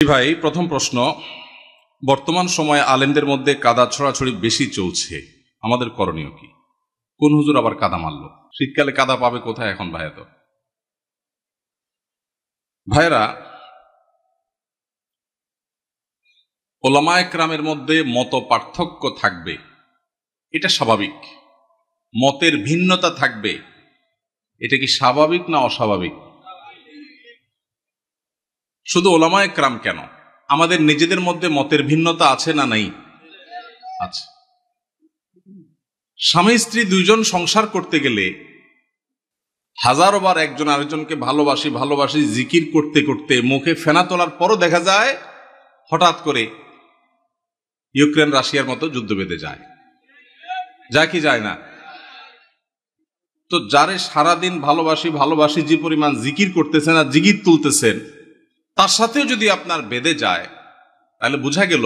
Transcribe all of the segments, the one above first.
ভাই, প্রথম প্রশ্ন, বর্তমান সময়ে আলেমদের মধ্যে কাদা ছড়াছড়ি বেশি চলছে, আমাদের করণীয় কি? কোন হুজুর আবার কাদা মারলো? শীতকালে কাদা পাবে কোথায় এখন ভাইয়া? তো ভাইয়েরা, ওলামায়ে কেরামের মধ্যে মত পার্থক্য থাকবে, এটা স্বাভাবিক। মতের ভিন্নতা থাকবে, এটা কি স্বাভাবিক না অস্বাভাবিক? শুধু ওলামায়ে কেরাম কেন, আমাদের নিজেদের মধ্যে মতের ভিন্নতা আছে না নাই? আছে। স্বামী স্ত্রী দুইজন সংসার করতে গেলে হাজারো বার একজন আরেকজনকে ভালোবাসি ভালোবাসি জিকির করতে করতে মুখে ফেনা তোলার পরও দেখা যায় হঠাৎ করে ইউক্রেন রাশিয়ার মতো যুদ্ধ বেঁধে যায়। যায় কি যায় না? তো যারে সারাদিন ভালোবাসি ভালোবাসি যে পরিমাণ জিকির করতেছেন আর জিকির তুলতেছেন, তার সাথেও যদি আপনার বেঁধে যায়, তাহলে বোঝা গেল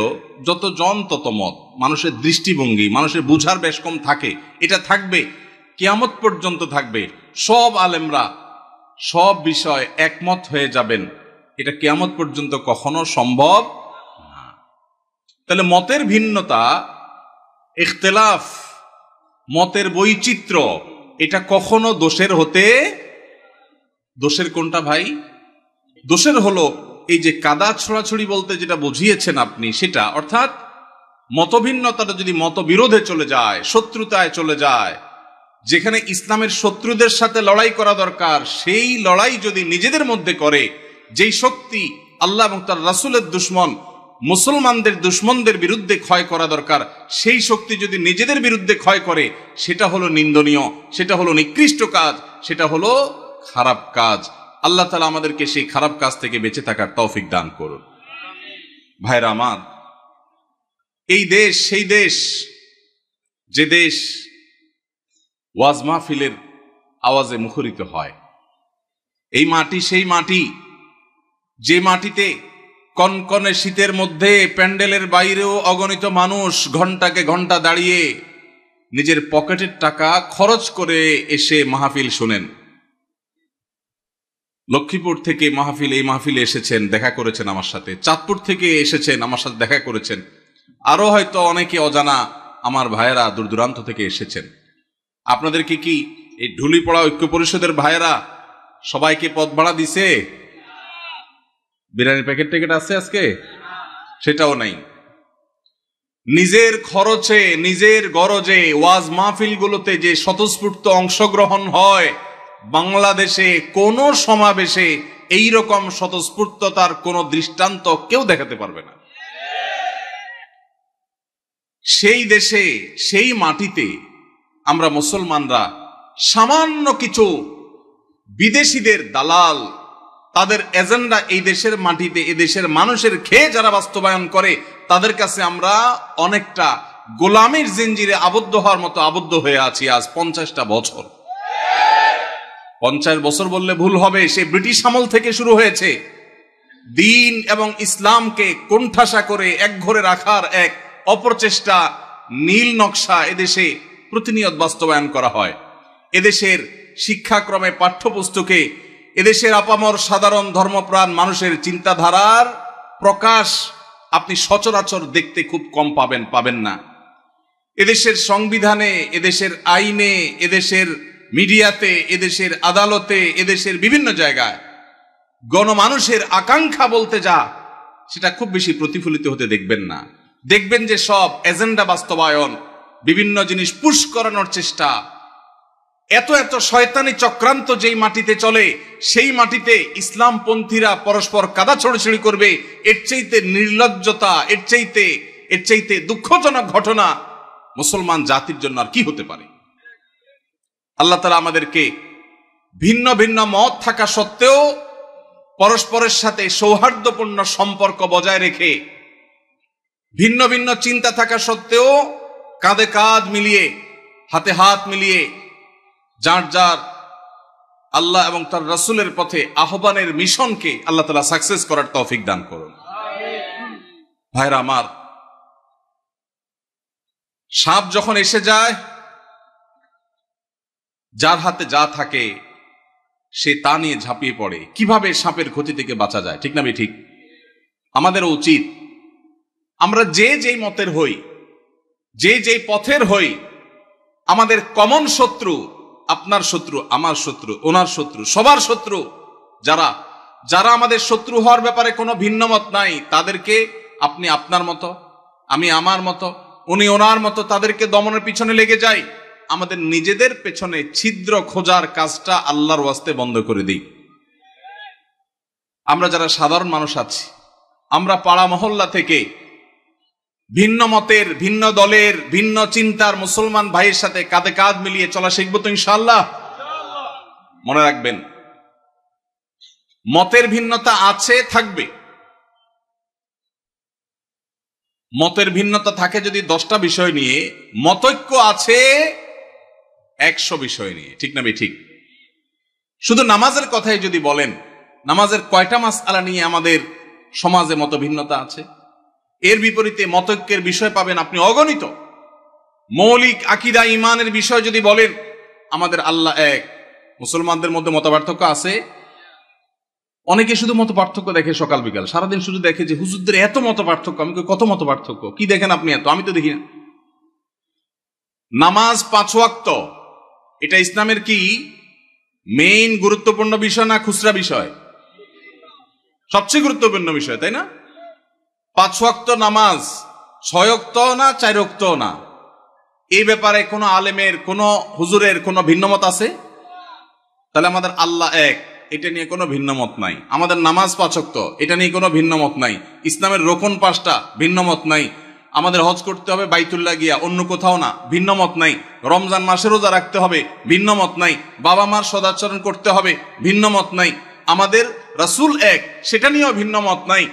যত জন তত মত। মানুষের দৃষ্টিভঙ্গি, মানুষের বুঝার বেশ কম থাকে, এটা থাকবে, কিয়ামত পর্যন্ত থাকবে। সব আলেমরা সব বিষয় একমত হয়ে যাবেন, এটা কিয়ামত পর্যন্ত কখনো সম্ভব না। তাহলে মতের ভিন্নতা, ইখতিলাফ, মতের বৈচিত্র্য, এটা কখনো দোষের হতে, দোষের কোনটা ভাই? দোষের হলো এই যে কাদা ছড়াছড়ি বলতে যেটা বুঝিয়েছেন আপনি, সেটা অর্থাৎ মতভিন্নতাটা যদি মতবিরোধে চলে যায়, শত্রুতায় চলে যায়, যেখানে ইসলামের শত্রুদের সাথে লড়াই করা দরকার, সেই লড়াই যদি নিজেদের মধ্যে করে, যেই শক্তি আল্লাহ এবং তার রাসূলের দুশমন মুসলমানদের দুশমনদের বিরুদ্ধে ক্ষয় করা দরকার, সেই শক্তি যদি নিজেদের বিরুদ্ধে ক্ষয় করে, সেটা হলো নিন্দনীয়, সেটা হলো নিকৃষ্ট কাজ, সেটা হলো খারাপ কাজ। আল্লাহ তাআলা আমাদেরকে সেই খারাপ কাজ থেকে বেঁচে থাকার তৌফিক দান করুন। ভাইরা আমার, এই দেশ সেই দেশ, যে দেশ ওয়াজ মাহফিলের আওয়াজে মুখরিত হয়। এই মাটি সেই মাটি, যে মাটিতে কনকনে শীতের মধ্যে প্যান্ডেলের বাইরেও অগণিত মানুষ ঘন্টাকে ঘন্টা দাঁড়িয়ে নিজের পকেটের টাকা খরচ করে এসে মাহফিল শোনেন। লক্ষ্মীপুর থেকে এই মাহফিলে এসেছেন, দেখা করেছেন আমার সাথে। চাঁদপুর থেকে এসেছেন, আমার সাথে দেখা করেছেন। আরো হয়তো অনেকে অজানা আমার ভাইয়েরা দূর দূরান্ত থেকে এসেছেন। আপনাদেরকে কি এই ঢুলিপড়া ঐক্য পরিষদের ভাইয়েরা সবাইকে পথ ভাড়া দিছে? বিরিয়ানির প্যাকেট ট্যাকেট আছে আজকে? সেটাও নাই। নিজের খরচে, নিজের গরজে ওয়াজ মাহফিলগুলোতে যে স্বতঃস্ফূর্ত অংশগ্রহণ হয়, বাংলাদেশে কোন সমাবেশে এইরকম স্বতঃস্ফূর্ততার কোন দৃষ্টান্ত কেউ দেখাতে পারবে না। সেই দেশে, সেই মাটিতে আমরা মুসলমানরা সামান্য কিছু বিদেশিদের দালাল, তাদের এজেন্ডা এই দেশের মাটিতে এদেশের মানুষের খেয়ে যারা বাস্তবায়ন করে, তাদের কাছে আমরা অনেকটা গোলামির জিঞ্জিরে আবদ্ধ হওয়ার মতো আবদ্ধ হয়ে আছি আজ 50টা বছর। 50 বছর বললে ভুল হবে, সে ব্রিটিশ আমল থেকে শুরু হয়েছে। দ্বীন এবং ইসলামকে কোণঠাসা করে একঘরে রাখার এক অপচেষ্টা, নীল নকশা এদেশে প্রতিনিয়ত বাস্তবায়ন করা হয়। এদেশের শিক্ষাক্রমে, পাঠ্যপুস্তকে এদেশের আপামর সাধারণ ধর্মপ্রাণ মানুষের চিন্তাধারার প্রকাশ আপনি সচরাচর দেখতে খুব কম পাবেন না। এদেশের সংবিধানে, এদেশের আইনে, এদেশের মিডিয়াতে, এদেশের আদালতে, এদেশের বিভিন্ন জায়গায় গণমানুষের আকাঙ্ক্ষা বলতে যা, সেটা খুব বেশি প্রতিফলিত হতে দেখবেন না। দেখবেন যে সব এজেন্ডা বাস্তবায়ন, বিভিন্ন জিনিস পুশ করানোর চেষ্টা, এত এত শয়তানি চক্রান্ত যেই মাটিতে চলে, সেই মাটিতে ইসলামপন্থীরা পরস্পর কাদা ছড়াছড়ি করবে, এর চাইতে নির্লজ্জতা, এর চাইতে দুঃখজনক ঘটনা মুসলমান জাতির জন্য আর কি হতে পারে? আল্লাহ তাআলা আমাদেরকে ভিন্ন ভিন্ন মত থাকা সত্ত্বেও পরস্পরের সাথে সৌহার্দ্যপূর্ণ সম্পর্ক বজায় রেখে, ভিন্ন ভিন্ন চিন্তা থাকা সত্ত্বেও কাঁধে কাঁধ মিলিয়ে, হাতে হাত মিলিয়ে যার যার আল্লাহ এবং তার রাসূলের পথে আহ্বানের মিশনকে আল্লাহ তাআলা সাকসেস করার তৌফিক দান করুন। ভাইরা আমার, সাপ যখন এসে যায়, যার হাতে যা থাকে সে তা নিয়ে ঝাঁপিয়ে পড়ে। কিভাবে সাপের ক্ষতি থেকে বাঁচা যায়, ঠিক না? ঠিক। আমাদের উচিত আমরা যে যেই মতের হই, যে যেই পথের হই, আমাদের কমন শত্রু, আপনার শত্রু, আমার শত্রু, ওনার শত্রু, সবার শত্রু যারা যারা আমাদের শত্রু হওয়ার ব্যাপারে কোনো ভিন্ন মত নাই, তাদেরকে আপনি আপনার মতো, আমি আমার মতো, উনি ওনার মতো, তাদেরকে দমনের পিছনে লেগে যাই। আমাদের নিজেদের পেছনে ছিদ্র খোঁজার কাজটা আল্লাহর ওয়াস্তে বন্ধ করে দিই। আমরা যারা সাধারণ মানুষ আছি, আমরা পাড়া মহল্লা থেকে ভিন্ন মতের, ভিন্ন দলের, ভিন্ন চিন্তার মুসলমান ভাইয়ের সাথে কাঁধে কাঁধ মিলিয়ে চলা শিখবো তো ইনশাআল্লাহ। মনে রাখবেন, মতের ভিন্নতা আছে, থাকবে। মতের ভিন্নতা থাকে যদি 10টা বিষয় নিয়ে, মতৈক্য আছে 100 বিষয় নিয়ে। ঠিক না ঠিক? শুধু নামাজের কথাই যদি বলেন, নামাজের কয়টা মাসআলা নিয়ে আমাদের সমাজে মত ভিন্নতা আছে? এর বিপরীতে মতৈক্যের বিষয় পাবেন আপনি অগণিত। মৌলিক আকীদা ঈমানের বিষয় যদি বলেন, আমাদের আল্লাহ এক, মুসলমানদের মধ্যে মত পার্থক্য আছে। অনেকে শুধু মত পার্থক্য দেখে সকাল বিকাল, সারাদিন শুধু দেখে যে হুজুরদের এত মত পার্থক্য। আমি কত মত পার্থক্য? কি দেখেন আপনি এত? আমি তো দেখি না। নামাজ 5 ওয়াক্ত, এটা ইসলামের কি মেইন গুরুত্বপূর্ণ বিষয় না খুচরা বিষয়? সবচেয়ে গুরুত্বপূর্ণ বিষয়, তাই না? 5 ওয়াক্ত নামাজ 6 ওয়াক্ত না 4 ওয়াক্ত না, এই ব্যাপারে কোনো আলেমের, কোনো হুজুরের কোনো ভিন্নমত আছে? তাহলে আমাদের আল্লাহ এক, এটা নিয়ে কোনো ভিন্নমত নাই। আমাদের নামাজ 5 ওয়াক্ত, এটা নিয়ে কোনো ভিন্নমত নাই। ইসলামের রোকন 5টা, ভিন্নমত নাই। আমাদের হজ করতে হবে বাইতুল্লাহ গিয়া, অন্য কোথাও না, ভিন্নমত নাই। রমজান মাসে রোজা রাখতে হবে, ভিন্নমত নাই। বাবা মার সদাচরণ করতে হবে, ভিন্নমত নাই। আমাদের রাসূল এক, সেটা নিয়েও ভিন্নমত নাই।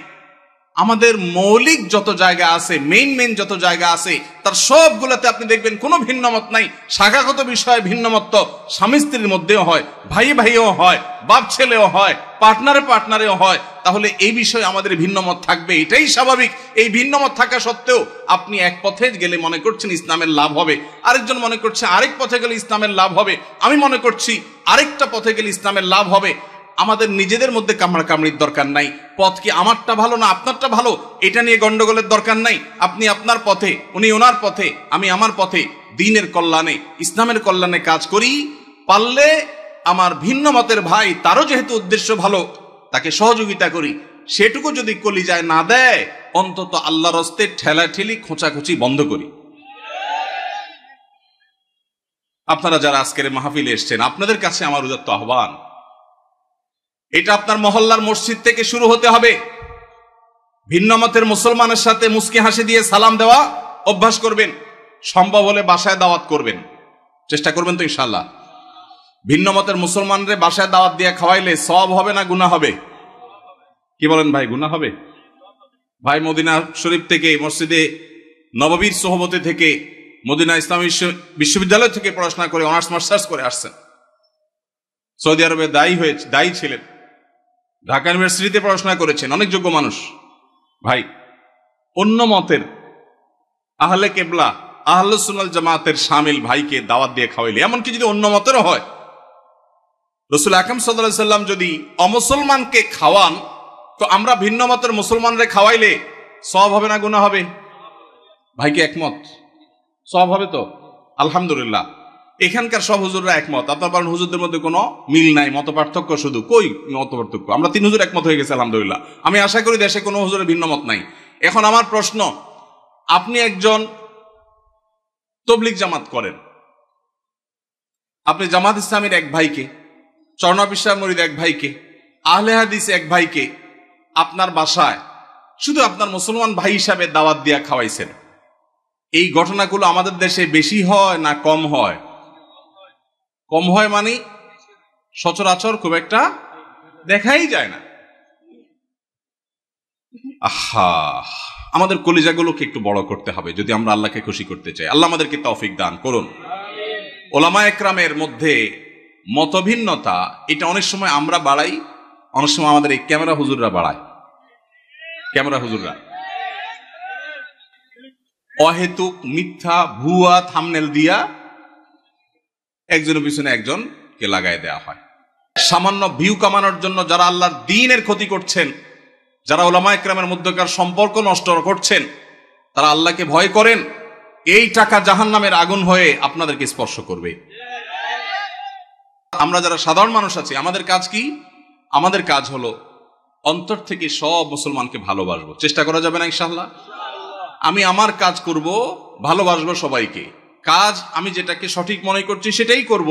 আমাদের মৌলিক যত জায়গা আছে, মেইন যত জায়গা আছে, তার সবগুলোতে আপনি দেখবেন কোনো ভিন্নমত নাই। শাখাগত বিষয়ে ভিন্নমত তো স্বামী স্ত্রীর মধ্যেও হয়, ভাই ভাইও হয়, বাপ ছেলেও হয়, পার্টনারেও হয়। তাহলে এই বিষয়ে আমাদের ভিন্নমত থাকবে, এটাই স্বাভাবিক। এই ভিন্নমত থাকা সত্ত্বেও আপনি এক পথে গেলে মনে করছেন ইসলামের লাভ হবে, আরেকজন মনে করছে আরেক পথে গেলে ইসলামের লাভ হবে, আমি মনে করছি আরেকটা পথে গেলে ইসলামের লাভ হবে। আমাদের নিজেদের মধ্যে কামড়াকামড়ির দরকার নাই। পথ কি আমারটা ভালো না আপনারটা ভালো, এটা নিয়ে গন্ডগোলের দরকার নাই। আপনি আপনার পথে, উনি ওনার পথে, আমি আমার পথে, দ্বীনের কল্যাণে, ইসলামের কল্যাণে কাজ করি। পারলে আমার ভিন্ন মতের ভাই, তারও যেহেতু উদ্দেশ্য ভালো, তাকে সহযোগিতা করি। সেটুকু যদি কলিজায় না দেয়, অন্তত আল্লাহর রাস্তে ঠেলাঠেলি খোঁচাখুচি বন্ধ করি। আপনারা যারা আজকের মাহফিলে এসেছেন, আপনাদের কাছে আমার উদাত্ত আহ্বান, এটা আপনার মহল্লার মসজিদ থেকে শুরু হতে হবে। ভিন্ন মতের মুসলমানের সাথে মুস্কি হাসি দিয়ে সালাম দেওয়া অভ্যাস করবেন। সম্ভব হলে বাসায় দাওয়াত করবেন, চেষ্টা করবেন তো ইনশাআল্লাহ। ভিন্ন মতের মুসলমানরে বাসায় দাওয়াত দিয়ে খাওয়াইলে সওয়াব হবে না গুনাহ হবে? কি বলেন ভাই, গুনাহ হবে? ভাই মদিনা শরীফ থেকে, মসজিদে নববীর সোহবতে থেকে, মদিনা ইসলামী বিশ্ববিদ্যালয় থেকে পড়াশোনা করে অনার্স মাস্টার্স করে আসছেন। সৌদি আরবে দায়ী ছিলেন, ঢাকা ইউনিভার্সিটিতে পড়াশোনা করেছেন, অনেক যোগ্য মানুষ। ভাই, অন্য মতের আহলে কেবলা, আহলুস সুন্নাত জামাতের শামিল ভাইকে দাওয়াত দিয়ে খাওয়াইলে, এমনকি যদি অন্য মতেরও হয়, রাসূল আকরাম সাল্লাল্লাহু আলাইহি সাল্লাম যদি অমুসলমানকে খাওয়ান, তো আমরা ভিন্ন মতের মুসলমানরে খাওয়াইলে সওয়াব হবে না গুনাহ হবে? ভাইকে একমত, সওয়াব হবে তো? আলহামদুলিল্লাহ। এখানকার সব হুজুররা একমত। আপনার বলেন হুজুরদের মধ্যে কোনো মিল নাই, মত পার্থক্য শুধু। কই মত পার্থক্য? আমরা 3 হুজুর একমত হয়ে গেছে আলহামদুলিল্লাহ। আমি আশা করি দেশে কোনো হুজুরের ভিন্ন মত নাই। এখন আমার প্রশ্ন, আপনি একজন তবলিগ জামাত করেন, আপনি জামাত ইসলামীর এক ভাইকে, চরনা বিশ্বাস মরিদ এক ভাইকে, আহলে হাদিস এক ভাইকে আপনার বাসায় শুধু আপনার মুসলমান ভাই হিসাবে দাওয়াত দিয়া খাওয়াইছেন। এই ঘটনাগুলো আমাদের দেশে বেশি হয় না কম হয়? কম হয় মানে সচরাচর খুব একটা দেখাই যায় না। আহা, আমাদের কলিজাগুলোকে একটু বড় করতে হবে যদি আমরা আল্লাহকে খুশি করতে চাই। আল্লাহ আমাদেরকে তৌফিক দান করুন। ওলামা একরামের মধ্যে মতভিন্নতা, এটা অনেক সময় আমরা বাড়াই, অনেক সময় আমাদের এই ক্যামেরা হুজুররা বাড়ায়। ক্যামেরা হুজুররা অহেতুক মিথ্যা ভুয়া থাম্বনেল দিয়া একজনের পিছনে একজনকে লাগাই দেওয়া হয়। সামান্য ভিউ কামানোর জন্য যারা আল্লাহর দ্বীনের ক্ষতি করছেন, যারা উলামা ইকরামের মধ্যকার সম্পর্ক নষ্ট করছেন, তারা আল্লাহকে ভয় করেন, এই টাকা জাহান্নামের আগুন হয়ে আপনাদেরকে স্পর্শ করবে। আমরা যারা সাধারণ মানুষ আছি, আমাদের কাজ কি? আমাদের কাজ হলো অন্তর থেকে সব মুসলমানকে ভালোবাসবো। চেষ্টা করা যাবে না ইনশাআল্লাহ? আমি আমার কাজ করব, ভালোবাসবো সবাইকে। কাজ আমি যেটাকে সঠিক মনে করছি সেটাই করব,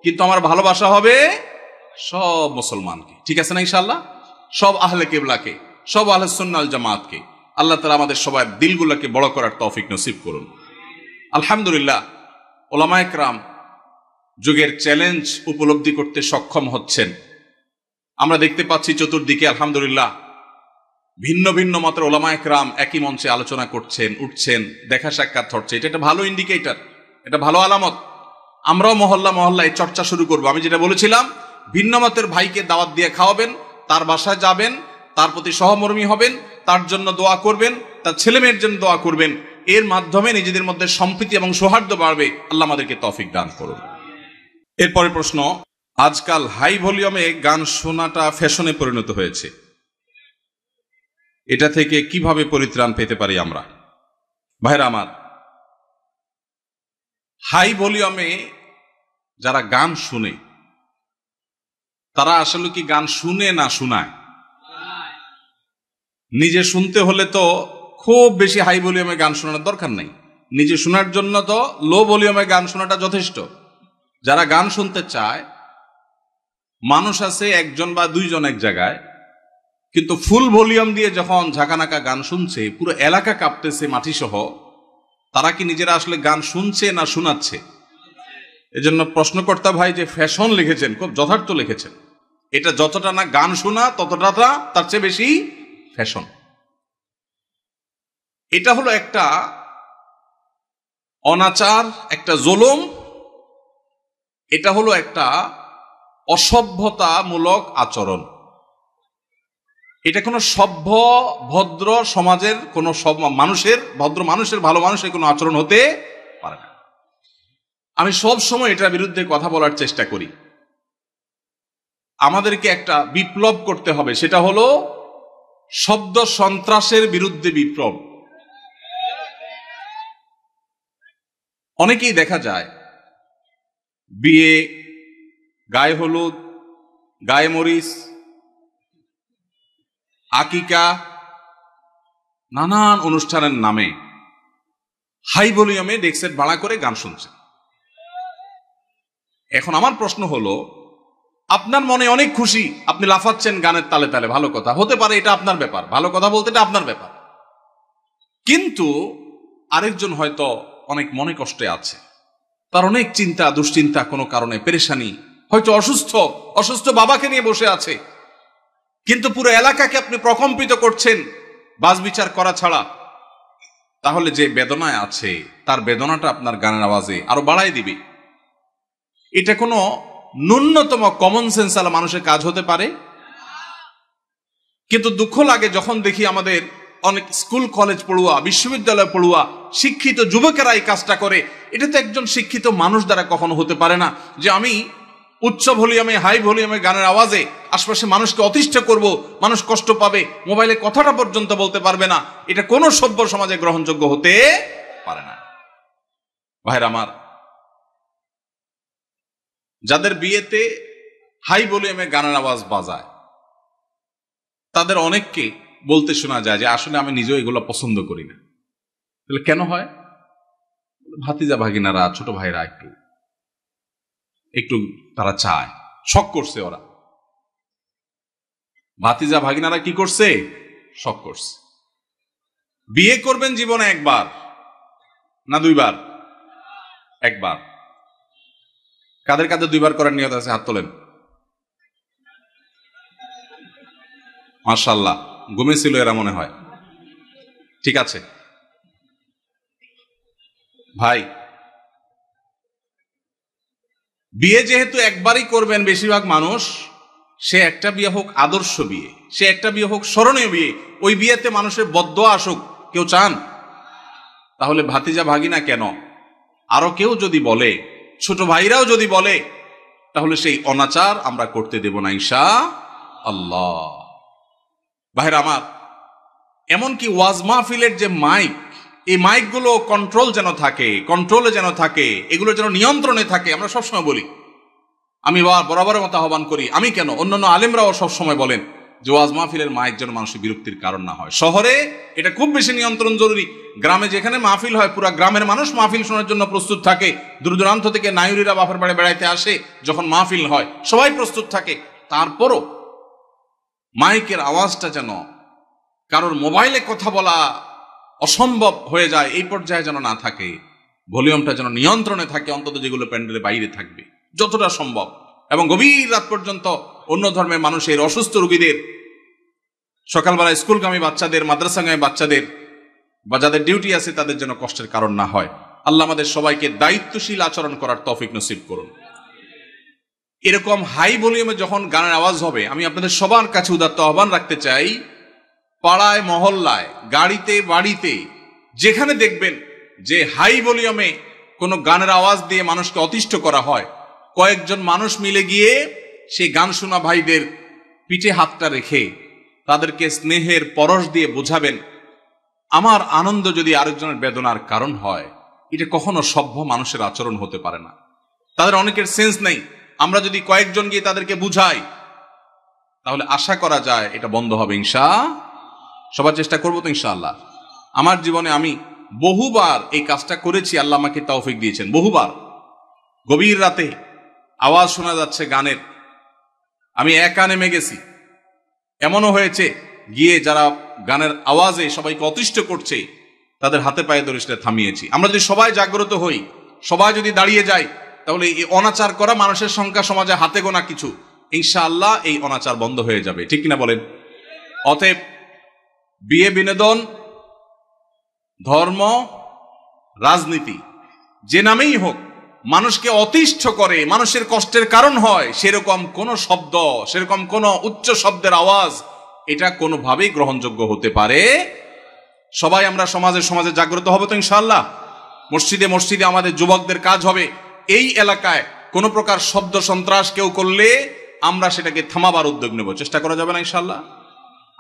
কিন্তু আমার ভালোবাসা হবে সব মুসলমানকে। ঠিক আছে না ইনশাআল্লাহ? সব আহলে কিবলাকে, সব আহলে সুন্নাহ ওয়াল জামাতকে। আল্লাহ তাআলা আমাদের সবার দিলগুলোকে বড় করার তৌফিক নসিব করুন। আলহামদুলিল্লাহ, উলামা ইকরাম যুগের চ্যালেঞ্জ উপলব্ধি করতে সক্ষম হচ্ছেন। আমরা দেখতে পাচ্ছি চতুর্দিকে আলহামদুলিল্লাহ ভিন্ন ভিন্ন মতের উলামা ইকরাম একই মঞ্চে আলোচনা করছেন, উঠছেন, দেখা সাক্ষাৎ হচ্ছে। এটা একটা ভালো ইন্ডিকেটর, এটা ভালো আলামত। আমরাও মহল্লা মহল্লায় চর্চা শুরু করব। আমি যেটা বলেছিলাম, ভিন্ন মতের ভাইকে দাওয়াত দিয়ে খাওয়াবেন, তার বাসায় যাবেন, তার প্রতি সহমর্মী হবেন, তার জন্য দোয়া করবেন, তার ছেলে মেয়ের জন্য দোয়া করবেন। এর মাধ্যমে নিজেদের মধ্যে সম্প্রীতি এবং সৌহার্দ্য বাড়বে। আল্লাহ আমাদেরকে তৌফিক দান করুন। এরপরে প্রশ্ন, আজকাল হাই ভলিউমে গান শোনাটা ফ্যাশনে পরিণত হয়েছে, এটা থেকে কিভাবে পরিত্রাণ পেতে পারি আমরা? ভাইরা আমার, হাই ভলিউমে যারা গান শুনে, তারা আসলে কি গান শুনে না শোনায়? নিজে শুনতে হলে তো খুব বেশি হাই ভলিউমে গান শোনানোর দরকার নেই। নিজে শোনার জন্য তো লো ভলিউমে গান শোনাটা যথেষ্ট। যারা গান শুনতে চায়, মানুষ আছে একজন বা দুইজন এক জায়গায়, কিন্তু ফুল ভলিউম দিয়ে যখন ঝাঁকানাকা গান শুনছে, পুরো এলাকা কাঁপতেছে মাটি সহ, তারা কি নিজেরা আসলে গান শুনছে না শোনাচ্ছে? এজন্য প্রশ্নকর্তা ভাই যে ফ্যাশন লিখেছেন, খুব যথার্থ লিখেছেন। এটা যতটা না গান শোনা, ততটা তার চেয়ে বেশি ফ্যাশন। এটা হলো একটা অনাচার, একটা জুলুম, এটা হলো একটা অসভ্যতামূলক আচরণ। এটা কোনো সভ্য ভদ্র সমাজের কোনো মানুষের, ভদ্র মানুষের, ভালো মানুষের কোনো আচরণ হতে পারে না। আমি সব সময় এটার বিরুদ্ধে কথা বলার চেষ্টা করি। আমাদেরকে একটা বিপ্লব করতে হবে, সেটা হলো শব্দ সন্ত্রাসের বিরুদ্ধে বিপ্লব। অনেকেই দেখা যায় বিয়ে, গায়ে হলুদ, গায়ে মরিচ, আকিকা, নানান অনুষ্ঠানের নামে হাই ভলিউমে ডেস্ক ভাড়া করে গান শুনছে। এখন আমার প্রশ্ন হলো, আপনার মনে অনেক খুশি, আপনি লাফাচ্ছেন গানের তালে তালে, ভালো কথা, হতে পারে, এটা আপনার ব্যাপার, ভালো কথা বলতে এটা আপনার ব্যাপার। কিন্তু আরেকজন হয়তো অনেক মনে কষ্টে আছে, তার অনেক চিন্তা দুশ্চিন্তা, কোনো কারণে পেরেশানি, হয়তো অসুস্থ বাবাকে নিয়ে বসে আছে, কিন্তু পুরো এলাকাকে আপনি প্রকম্পিত করছেন বাজ বিচার করা ছাড়া। তাহলে যে বেদনায় আছে, তার বেদনাটা আপনার গানের আওয়াজে আরো বাড়াই দিবে। এটা কোনো ন্যূনতম কমন সেন্স আলা মানুষের কাজ হতে পারে? কিন্তু দুঃখ লাগে যখন দেখি আমাদের অনেক স্কুল কলেজ পড়ুয়া, বিশ্ববিদ্যালয় পড়ুয়া, শিক্ষিত যুবকেরা এই কাজটা করে। এটা তো একজন শিক্ষিত মানুষ দ্বারা কখনো হতে পারে না, যে আমি উচ্চ ভলিউমে, হাই ভলিউমে গানের আওয়াজে আশপাশে মানুষকে অতিষ্ঠ করব, মানুষ কষ্ট পাবে, মোবাইলে কথাটা পর্যন্ত বলতে পারবে না। এটা কোনো সভ্য সমাজে গ্রহণযোগ্য হতে পারে না। ভাইরা আমার, যাদের বিয়েতে হাই ভলিউমে গানের আওয়াজ বাজায়, তাদের অনেককে বলতে শোনা যায় যে আসলে আমি নিজেও এগুলো পছন্দ করি না। তাহলে কেন হয়? ভাতিজা ভাগিনারা, ছোট ভাইরা একটু একটু তারা চায়, শখ করছে ওরা। ভাতিজা ভাগিনারা কি করছে? শখ করছে। বিয়ে করবেন জীবনে একবার না দুইবার? একবার। কাদের কাদের দুইবার করার নিয়ত আছে? হাত তোলেন। মাশাআল্লাহ, ঘুমেছিল এরা মনে হয়। ঠিক আছে ভাই, বিয়ে যেহেতু একবারই করবেন বেশিরভাগ মানুষ, সে একটা বিয়ে হোক আদর্শ বিয়ে, সে একটা বিয়ে হোক স্মরণীয় বিয়ে, ওই বিয়েতে মানুষের বদদোয়া আসুক, কেউ চান? তাহলে ভাতিজা ভাগিনা কেন, আরো কেউ যদি বলে, ছোট ভাইরাও যদি বলে, তাহলে সেই অনাচার আমরা করতে দেব না ইনশাআল্লাহ। ভাইরা আমার, এমনকি ওয়াজ মাহফিলের যে মাইক, এই মাইকগুলো কন্ট্রোলে যেন থাকে, এগুলো যেন নিয়ন্ত্রণে থাকে। আমরা সবসময় বলি, আমি বরাবরের মতো আহ্বান করি, আমি কেন, অন্যান্য আলেমরাও সবসময় বলেন যে ওয়াজ মাহফিলের মাইক যেন মানুষের বিরক্তির কারণ না হয়। শহরে এটা খুব বেশি নিয়ন্ত্রণ জরুরি। গ্রামে যেখানে মাহফিল হয়, পুরা গ্রামের মানুষ মাহফিল শোনার জন্য প্রস্তুত থাকে। দূর দূরান্ত থেকে নায়ুরিরা বাপের বাড়ি বেড়াইতে আসে, যখন মাহফিল হয় সবাই প্রস্তুত থাকে। তারপরও মাইকের আওয়াজটা যেন কারোর মোবাইলে কথা বলা অসম্ভব হয়ে যায়, এই পর্যায়ে যেন না থাকে। ভলিউমটা যেন নিয়ন্ত্রণে থাকে, অন্তত যেগুলো প্যান্ডেলের বাইরে থাকবে যতটা সম্ভব। এবং গভীর রাত পর্যন্ত অন্য ধর্মের মানুষের, অসুস্থ রোগীদের, সকালবেলা স্কুলগামী বাচ্চাদের, মাদ্রাসাগামী বাচ্চাদের বা যাদের ডিউটি আছে তাদের যেন কষ্টের কারণ না হয়। আল্লাহ আমাদের সবাইকে দায়িত্বশীল আচরণ করার তৌফিক নসিব করুন। এরকম হাই ভলিউমে যখন গানের আওয়াজ হবে, আমি আপনাদের সবার কাছে উদাত্ত আহ্বান রাখতে চাই, পাড়ায় মহল্লায়, গাড়িতে, বাড়িতে, যেখানে দেখবেন যে হাই ভলিউমে কোনো গানের আওয়াজ দিয়ে মানুষকে অতিষ্ঠ করা হয়, কয়েকজন মানুষ মিলে গিয়ে সেই গান শোনা ভাইদের পিঠে হাতটা রেখে তাদেরকে স্নেহের পরশ দিয়ে বোঝাবেন, আমার আনন্দ যদি আরেকজনের বেদনার কারণ হয়, এটা কখনো সভ্য মানুষের আচরণ হতে পারে না। তাদের অনেকের সেন্স নেই। আমরা যদি কয়েকজন গিয়ে তাদেরকে বুঝাই, তাহলে আশা করা যায় এটা বন্ধ হবে ইনশাআল্লাহ। সবার চেষ্টা করবো তো ইনশাআল্লাহ। আমার জীবনে আমি বহুবার এই কাজটা করেছি, আল্লাহ আমাকে তৌফিক দিয়েছেন। বহুবার গভীর রাতে আওয়াজ শোনা যাচ্ছে গানের, আমি একা নেমে গেছি। এমনও হয়েছে গিয়ে যারা গানের আওয়াজে সবাইকে অতিষ্ঠ করছে তাদের হাতে পায়ে ধরে সেটা থামিয়েছি। আমরা যদি সবাই জাগ্রত হই, সবাই যদি দাঁড়িয়ে যাই, তাহলে এই অনাচার করা মানুষের সংখ্যা সমাজে হাতে গোনা কিছু, ইনশাআল্লাহ এই অনাচার বন্ধ হয়ে যাবে। ঠিক কিনা বলেন? অতএব বিয়ে, বিনোদন, ধর্ম, রাজনীতি, যে নামেই হোক, মানুষকে অতিষ্ঠ করে, মানুষের কষ্টের কারণ হয়, সেরকম কোন শব্দ, সেরকম কোন উচ্চ শব্দের আওয়াজ, এটা কোনোভাবেই গ্রহণযোগ্য হতে পারে। সবাই আমরা সমাজে জাগ্রত হব তো ইনশাআল্লাহ। মসজিদে মসজিদে আমাদের যুবকদের কাজ হবে, এই এলাকায় কোন প্রকার শব্দ সন্ত্রাস কেউ করলে আমরা সেটাকে থামাবার উদ্যোগ নেব। চেষ্টা করা যাবে না ইনশাআল্লাহ?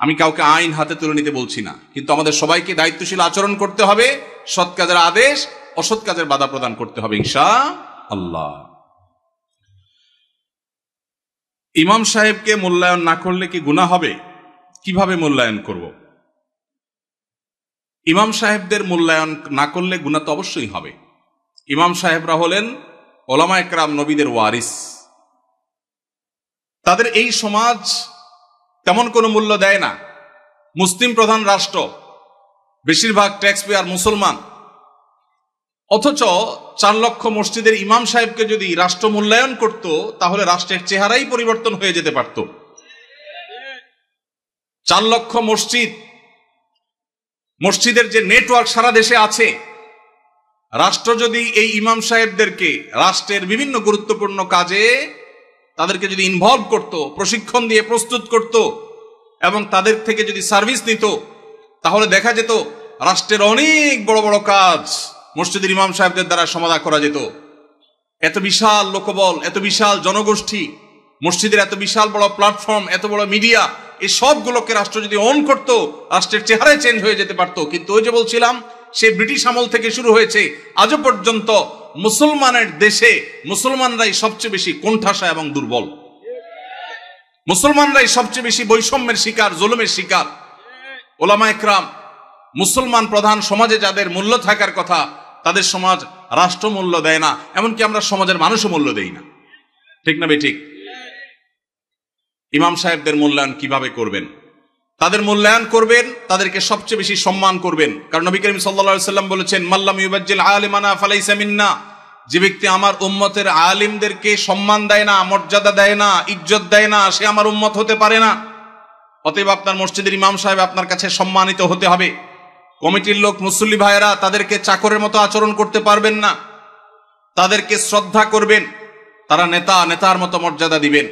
আমি কাউকে আইন হাতে তুলে নিতে বলছি না, কিন্তু আমাদের সবাইকে দায়িত্বশীল আচরণ করতে হবে, সৎ কাজের আদেশ, অসৎ কাজের বাধা প্রদান করতে হবে ইনশাআল্লাহ। ইমাম সাহেবকে মূল্যায়ন না করলে কি গুনাহ হবে? কিভাবে মূল্যায়ন করব? ইমাম সাহেবদের মূল্যায়ন না করলে গুনাহ তো অবশ্যই হবে। ইমাম সাহেবরা হলেন ওলামায়ে কেরাম, নবীদের ওয়ারিস। তাদের এই সমাজ তেমন কোনো মূল্য দেয় না। মুসলিম প্রধান রাষ্ট্র, বেশিরভাগ ট্যাক্স পেয়ার মুসলমান, অথচ 4 লক্ষ মসজিদের ইমাম সাহেবকে যদি রাষ্ট্র মূল্যায়ন করত, তাহলে রাষ্ট্রের চেহারাই পরিবর্তন হয়ে যেতে পারত। 4 লক্ষ মসজিদের যে নেটওয়ার্ক সারা দেশে আছে, রাষ্ট্র যদি এই ইমাম সাহেবদেরকে রাষ্ট্রের বিভিন্ন গুরুত্বপূর্ণ কাজে তাদেরকে যদি ইনভলভ করত, প্রশিক্ষণ দিয়ে প্রস্তুত করত এবং তাদের থেকে যদি সার্ভিস নিত, তাহলে দেখা যেত রাষ্ট্রের অনেক বড় বড় কাজ মসজিদের ইমাম সাহেবদের দ্বারা সমাধা করা যেত। এত বিশাল লোকবল, এত বিশাল জনগোষ্ঠী, মসজিদের এত বিশাল বড় প্ল্যাটফর্ম, এত বড় মিডিয়া, এই সবগুলোকে রাষ্ট্র যদি অন করত, রাষ্ট্রের চেহারায় চেঞ্জ হয়ে যেতে পারত। কিন্তু ওই যে বলছিলাম, সে ব্রিটিশ আমল থেকে শুরু হয়েছে, আজও পর্যন্ত মুসলমানের দেশে মুসলমানরাই সবচেয়ে বেশি কোণঠাসা এবং দুর্বল। মুসলমানরাই সবচেয়ে বেশি বৈষম্যের শিকার, জুলুমের শিকার। ওলামায়ে কেরাম, মুসলমান প্রধান সমাজে যাদের মূল্য থাকার কথা, তাদের সমাজ রাষ্ট্র মূল্য দেয় না, এমনকি আমরা সমাজের মানুষও মূল্য দেই না। ঠিক না বেঠিক? ইমাম সাহেবদের মূল্যায়ন কিভাবে করবেন? তাদের মূল্যায়ন করবেন, তাদেরকে সবচেয়ে বেশি সম্মান করবেন। কারণ নবী করিম সাল্লাল্লাহু আলাইহি ওয়াসাল্লাম বলেছেন, মাল্লাম ইউবাজ্জিল আলিমানা ফালাইসা মিন্না, যে ব্যক্তি আমার উম্মতের আলিমদেরকে সম্মান দেয় না, মর্যাদা দেয় না, ইজ্জত দেয় না, সে আমার উম্মত হতে পারে না। অতএব আপনার মসজিদের ইমাম সাহেব আপনার কাছে সম্মানিত হতে হবে। কমিটির লোক, মুসল্লি ভাইয়েরা, তাদেরকে চাকরের মতো আচরণ করতে পারবেন না, তাদেরকে শ্রদ্ধা করবেন। তারা নেতার মতো মর্যাদা দিবেন,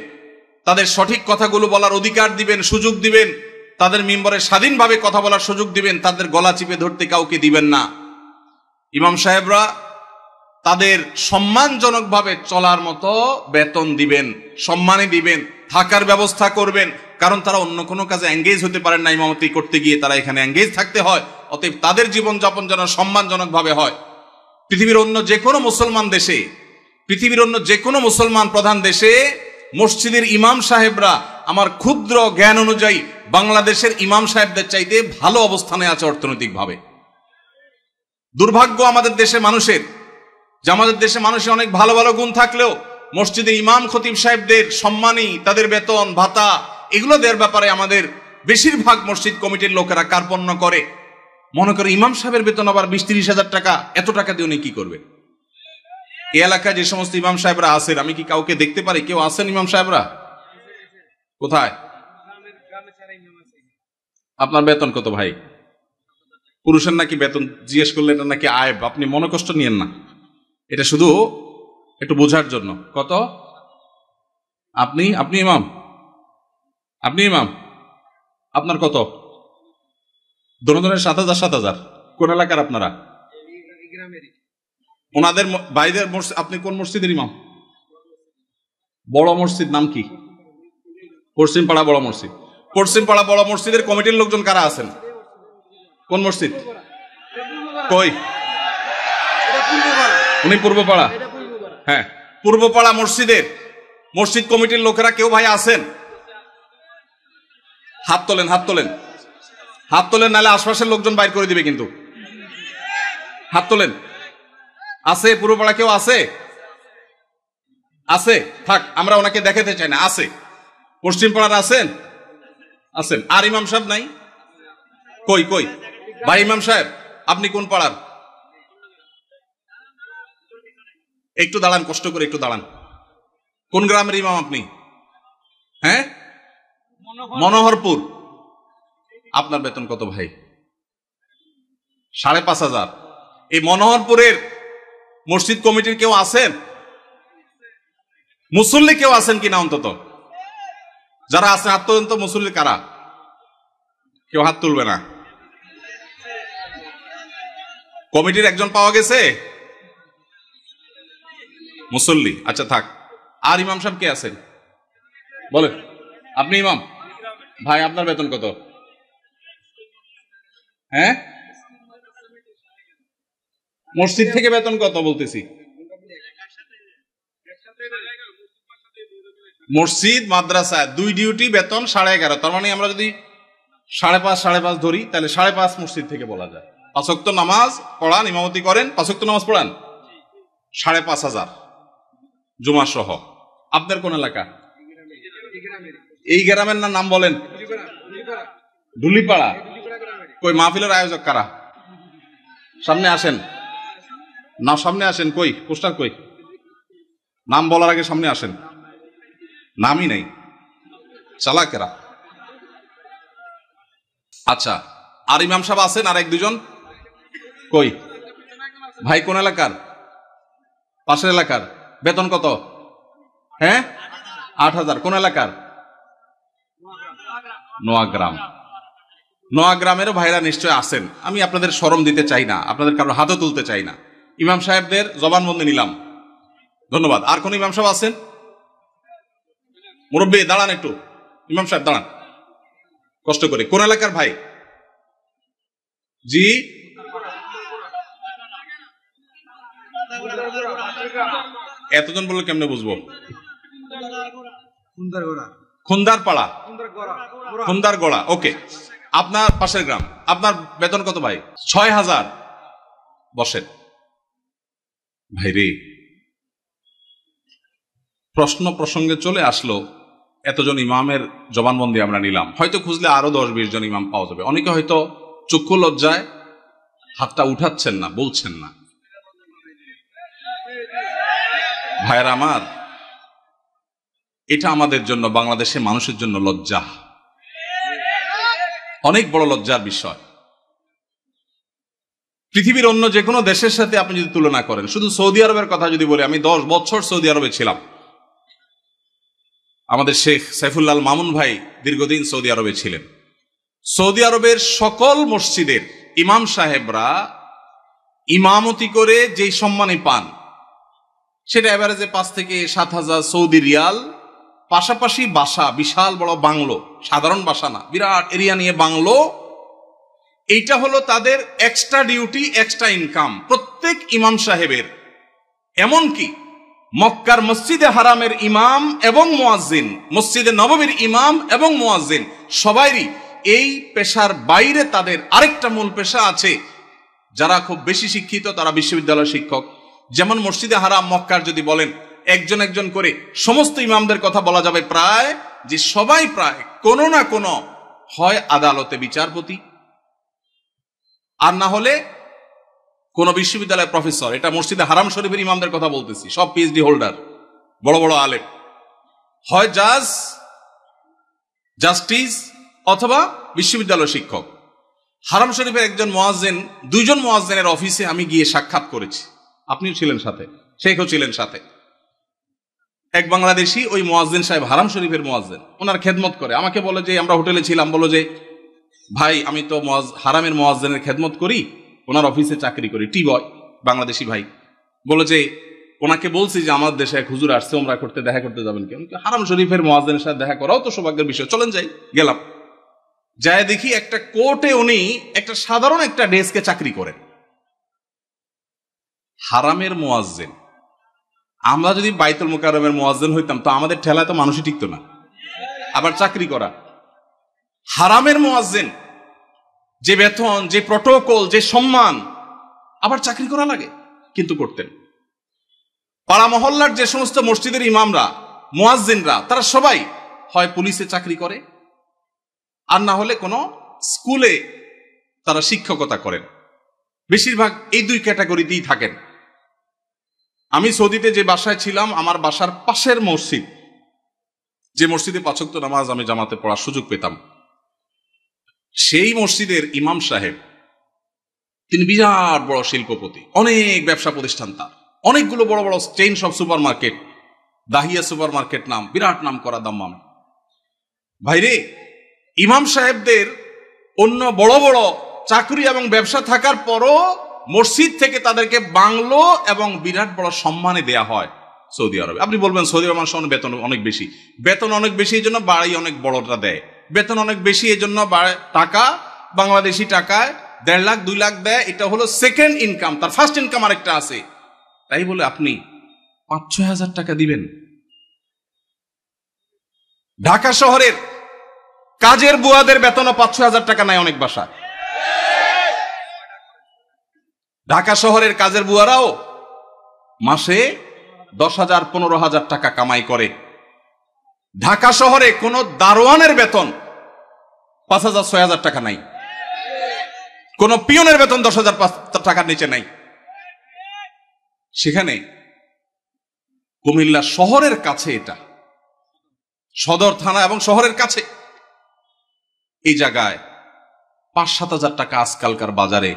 তাদের সঠিক কথাগুলো বলার অধিকার দিবেন, সুযোগ দিবেন, তাদের মিম্বরে স্বাধীনভাবে কথা বলার সুযোগ দিবেন, তাদের গলা চিপে ধরতে কাউকে দিবেন না। ইমাম সাহেবরা তাদের সম্মানজনকভাবে চলার মতো বেতন দিবেন, সম্মানী দিবেন, থাকার ব্যবস্থা করবেন, কারণ তারা অন্য কোনো কাজে এঙ্গেজ হতে পারেন না, ইমামতি করতে গিয়ে তারা এখানে এঙ্গেজ থাকতে হয়। অতএব তাদের জীবনযাপন যেন সম্মানজনকভাবে হয়। পৃথিবীর অন্য যে কোনো মুসলমান দেশে, পৃথিবীর অন্য যে কোনো মুসলমান প্রধান দেশে মসজিদের ইমাম সাহেবরা আমার ক্ষুদ্র জ্ঞান অনুযায়ী বাংলাদেশের ইমাম সাহেবদের চাইতে ভালো অবস্থানে আছে অর্থনৈতিকভাবে। দুর্ভাগ্য আমাদের দেশে মানুষের, যে আমাদের দেশে মানুষের অনেক ভালো ভালো গুণ থাকলেও মসজিদে ইমাম খতিব সাহেবদের সম্মানী, তাদের বেতন ভাতা এগুলো দেওয়ার ব্যাপারে আমাদের বেশিরভাগ মসজিদ কমিটির লোকেরা কার্পণ্য করে। মনে করে ইমাম সাহেবের বেতন আবার 20-30 হাজার টাকা, এত টাকা দিয়ে উনি কি করবে? এই এলাকায় যে সমস্ত ইমাম সাহেবরা আছেন, আমি কি কাউকে দেখতে পারি কেউ আছেন ইমাম সাহেবরা? কোথায়? আপনার বেতন কত ভাই? পুরুষের নাকি বেতন জিজ্ঞেস করলে এটা নাকি আয়ব, আপনি মনে কষ্ট নিয়েন না, এটা শুধু একটু বোঝার জন্য। কত? আপনি ইমাম, আপনি ইমাম, আপনার কত? দোনোজনের 7,000 7,000। কোন এলাকার আপনারা? ওনাদের বাইরের মসজিদ। আপনি কোন মসজিদের ইমাম? বড় মসজিদ নাম কি? পশ্চিমপাড়া বড় মসজিদ। পশ্চিমপাড়া বড় মসজিদের কমিটির লোকজন কারা আছেন? কোন মসজিদ? কই? উনি পূর্বপাড়া। হ্যাঁ, পূর্বপাড়া মসজিদের মসজিদ কমিটির লোকেরা কেউ ভাই আছেন? হাত তোলেন, হাত তোলেন, হাত তোলেন, নাহলে আশপাশের লোকজন বাইর করে দিবে কিন্তু। হাত তোলেন। আছে পূর্বপাড়া কেউ আছে? আছে? থাক, আমরা ওনাকে দেখাতে চাই না। আছে? পশ্চিমপাড়ার আছেন? আছেন। আর ইমাম সাহেব নাই? কই কই ভাই ইমাম সাহেব, আপনি কোন পাড়ার? একটু দাঁড়ান, কষ্ট করে একটু দাঁড়ান। কোন গ্রামের ইমাম আপনি? হ্যাঁ, মনোহরপুর। আপনার বেতন কত ভাই? 5,500। এই মনোহরপুরের মসজিদ কমিটির কেউ আছেন? মুসল্লি কেউ আছেন কিনা অন্তত? যারা আছেন হাত তোলেন তো। মুসল্লি কারা? কেউ হাত তুলবে না। কমিটির একজন পাওয়া গেছে মুসল্লি? আচ্ছা থাক। আর ইমাম সাহেব কে আছেন বলেন? আপনি ইমাম ভাই, আপনার বেতন কত? হ্যাঁ, মসজিদ থেকে বেতন কত বলতেছি? মসজিদ মাদ্রাসা দুই ডিউটি বেতন 11.5। তার মানে আমরা যদি 5.5 ধরি, তাহলে 5.5 মসজিদ থেকে বলা যায়। 5 ওয়াক্ত নামাজ পড়ান, ইমামতি করেন, 5 ওয়াক্ত নামাজ পড়ান, 5,500 জুমা সহ। আপনার কোন এলাকা? এই গ্রামের নাম বলেন? ডুলিপাড়া। কই মাহফিলের আয়োজক কারা? সামনে আসেন না, সামনে আসেন। কই পোস্টার কই? নাম বলার আগে সামনে আসেন। নামই নাই, চালাকেরা। আচ্ছা, আর ইমাম সাহেব আছেন আর 1-2 জন? কই ভাই, কোন এলাকার? পাশের এলাকার। বেতন কত? হ্যাঁ, 8,000। কোন এলাকার? নোয়াগ্রাম। নোয়াগ্রামেরও ভাইরা নিশ্চয় আছেন। আমি আপনাদের শরম দিতে চাই না, আপনাদের কারো হাতও তুলতে চাই না। ইমাম সাহেবদের জবানবন্দি নিলাম, ধন্যবাদ। আর কোন ইমাম সাহেব আছেন? মুরব্বী দাঁড়ান একটু। ইমাম সাহেব দাঁড়ান কষ্ট করে। কোন এলাকার ভাই? জি, এতজন বললে কেমনে বুঝবো? খুন্দারপাড়া, খুন্দারগড়া। ওকে, আপনার পাশের গ্রাম। আপনার বেতন কত ভাই? 6,000। বসেন ভাই রে। প্রশ্ন প্রসঙ্গে চলে আসলো, এতজন ইমামের জবানবন্দি আমরা নিলাম। হয়তো খুঁজলে আরো 10-20 জন ইমাম পাওয়া যাবে। অনেকে হয়তো চক্ষু লজ্জায় হাতটা উঠাচ্ছেন না, বলছেন না। ভাইরা আমার, এটা আমাদের জন্য, বাংলাদেশের মানুষের জন্য লজ্জা, অনেক বড় লজ্জার বিষয়। পৃথিবীর অন্য যে কোনো দেশের সাথে আপনি যদি তুলনা করেন, শুধু সৌদি আরবের কথা যদি বলি, আমি 10 বছর সৌদি আরবে ছিলাম। আমাদের শেখ সাইফুল্লাহ মামুন ভাই দীর্ঘদিন সৌদি আরবে ছিলেন। সৌদি আরবের সকল মসজিদের ইমাম সাহেবরা ইমামতি করে যেই সম্মানই পান, সেটা এভারেজে 5 থেকে 7,000 সৌদি রিয়াল পাশাপাশি বাসা, বিশাল বড় বাংলো, সাধারণ বাসা না, বিরাট এরিয়া নিয়ে বাংলো, এইটা হলো তাদের এক্সট্রা ডিউটি, এক্সট্রা ইনকাম প্রত্যেক ইমাম সাহেবের। এমনকি মক্কার মসজিদে হারামের ইমাম এবং মুয়াজ্জিন, মসজিদে নববীর ইমাম এবং মুয়াজ্জিন সবাইরই এই পেশার বাইরে তাদের আরেকটা মূল পেশা আছে। যারা খুব বেশি শিক্ষিত তারা বিশ্ববিদ্যালয়ের শিক্ষক। যেমন মসজিদে হারাম মক্কার যদি বলেন একজন একজন করে সমস্ত ইমামদের কথা বলা যাবে প্রায়, যে সবাই প্রায় কোনো না কোনো হয় আদালতে বিচারপতি, আর না হলে কোন বিশ্ববিদ্যালয়ের প্রফেসর। এটা মসজিদে হারাম শরীফের ইমামদের কথা বলতেছি, সব পিএইচডি হোল্ডার, বড় বড় আলেম, হয় জাজ, জাস্টিস অথবা বিশ্ববিদ্যালয় শিক্ষক। হারাম শরীফের একজন মুয়াজ্জিন, দুইজন মুয়াজ্জিনের অফিসে আমি গিয়ে সাক্ষাৎ করেছি, আপনিও ছিলেন সাথে, শেখও ছিলেন সাথে। এক বাংলাদেশি ওই মুয়াজ্জিন সাহেব, হারাম শরীফের মুয়াজ্জিন, ওনার খেদমত করে। আমাকে বলে যে, আমরা হোটেলে ছিলাম, বলো যে ভাই আমি তো হারামের মুয়াজ্জিনের খেদমত করি, ওনার অফিসে চাকরি করি, টি বয়, বাংলাদেশি ভাই। বলে যে ওনাকে বলছি যে আমার দেশে এক হুজুর আসছে, ওমরা করতে, দেখা করতে যাবেন কেন? হারাম শরীফের মুয়াজ্জিনের সাথে দেখা করাও তো সৌভাগ্যের বিষয়, চলেন যাই। গেলাম, যায় দেখি একটা কোর্টে উনি একটা সাধারণ একটা ডেস্কে চাকরি করেন, হারামের মুয়াজ্জিন। আমরা যদি বাইতুল মুকাররমের মুয়াজ্জিন হইতাম তো আমাদের ঠেলায় তো মানুষই টিকতো না, আবার চাকরি করা। হারামের মুয়াজ্জিন, যে বেতন, যে প্রটোকল, যে সম্মান, আবার চাকরি করা লাগে, কিন্তু করতেন। পাড়া মহল্লার যে সমস্ত মসজিদের ইমামরা, মুয়াজ্জিনরা, তারা সবাই হয় পুলিশে চাকরি করে, আর না হলে কোনো স্কুলে তারা শিক্ষকতা করেন। বেশিরভাগ এই দুই ক্যাটাগরিতেই থাকেন। আমি সৌদিতে যে বাসায় ছিলাম, আমার বাসার পাশের মসজিদ, যে মসজিদে ৫ ওয়াক্ত নামাজ আমি জামাতে পড়ার সুযোগ পেতাম, সেই মসজিদের ইমাম সাহেব, তিনি বিরাট বড় শিল্পপতি, অনেক ব্যবসা প্রতিষ্ঠান তার, অনেকগুলো বড় বড় চেইন সব super market, Dahiya super market নাম, বিরাট নাম করা দাম্মাম। ভাইরে, ইমাম সাহেবদের অন্য বড় বড় চাকরি এবং ব্যবসা থাকার পরও মসজিদ থেকে তাদেরকে বাংলো এবং বিরাট বড় সম্মানে দেয়া হয় সৌদি আরবে। আপনি বলবেন সৌদি আরব মানুষের বেতন অনেক বেশি, বেতন অনেক বেশি এই জন্য বাড়ি অনেক বড়টা দেয়, বেতন অনেক বেশি এই জন্য টাকা, বাংলাদেশি টাকায় ১.৫ লাখ ২ লাখ দেয়, এটা হলো সেকেন্ড ইনকাম, তার ফার্স্ট ইনকাম আরেকটা আছে। তাই বলে আপনি ৫-৬ হাজার টাকা দিবেন? ঢাকা শহরের কাজের বুয়াদের বেতনও ৫-৬ হাজার টাকা নাই অনেক বাসায়। ঢাকা শহরের কাজের বুয়ারাও মাসে ১০,০০০, ১৫,০০০ টাকা কামাই করে। ঢাকা শহরে কোন দারোয়ানের বেতন ৫,০০০, ৬,০০০ টাকা নাই, কোন পিয়নের বেতন ১০,০০০ টাকার নিচে নাই। সেখানে কুমিল্লা শহরের কাছে, এটা সদর থানা এবং শহরের কাছে, এই জায়গায় ৫-৭ হাজার টাকা আজকালকার বাজারে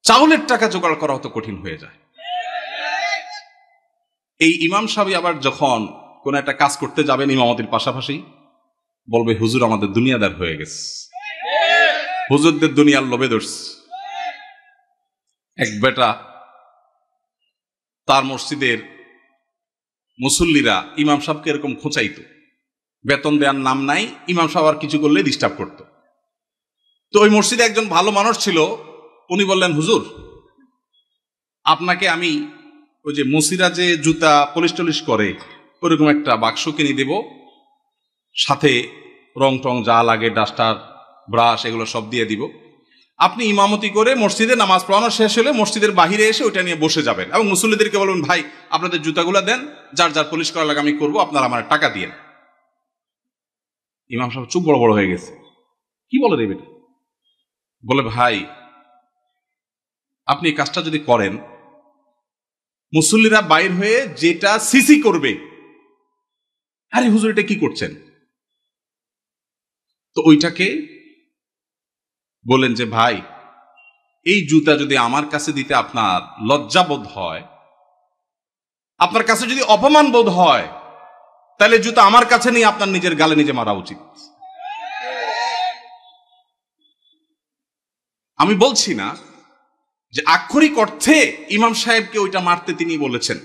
চাউলের টাকা জোগাড় করা হতো কঠিন হয়ে যায়। এই ইমাম সাহেব আবার যখন কোন একটা কাজ করতে যাবেন ইমামতির পাশাপাশি, বলবে হুজুর আমাদের দুনিয়াদার হয়ে গেছে, হুজুরদের দুনিয়ার লোভে ধরছে। এক বেটা, তার মসজিদের মুসল্লিরা ইমাম সাহেবকে এরকম খোঁচাইতো, বেতন দেওয়ার নাম নাই, ইমাম সাহেব আর কিছু করলে ডিস্টার্ব করতো। তো ওই মসজিদে একজন ভালো মানুষ ছিল, উনি বললেন হুজুর আপনাকে আমি ওই যে মুসিরা যে জুতা পলিশ টলিশ করে ওরকম একটা বাক্স কিনে দেব, সাথে রং টং যা লাগে, ডাস্টার, ব্রাশ, এগুলো সব দিয়ে দিব। আপনি ইমামতি করে মসজিদে নামাজ পড়ানো শেষ হলে মসজিদের বাহিরে এসে ওইটা নিয়ে বসে যাবেন এবং মুসল্লিদেরকে বলবেন ভাই আপনাদের জুতাগুলা দেন, যার যার পলিশ করা লাগে আমি করবো, আপনারা আমার টাকা দিয়ে। ইমাম সাহেব চুপ বড় বড় হয়ে গেছে, কি বলে দেবে? বলে ভাই আপনি কাজটা যদি করেন, মুসল্লিরা বাইর হয়ে যেটা সিসি করবে, আরে হুজুর এটা কি করছেন, তো ওইটাকে বলেন যে ভাই এই জুতা যদি আমার কাছে দিতে আপনার লজ্জা বোধ হয়, আপনার কাছে যদি অপমান বোধ হয়, তাহলে জুতা আমার কাছে নিয়ে আপনার নিজের গালে নিজে মারা উচিত। আমি বলছি না যে আক্ষরিক অর্থে ইমাম সাহেবকে ওইটা মারতে তিনি বলেছেন,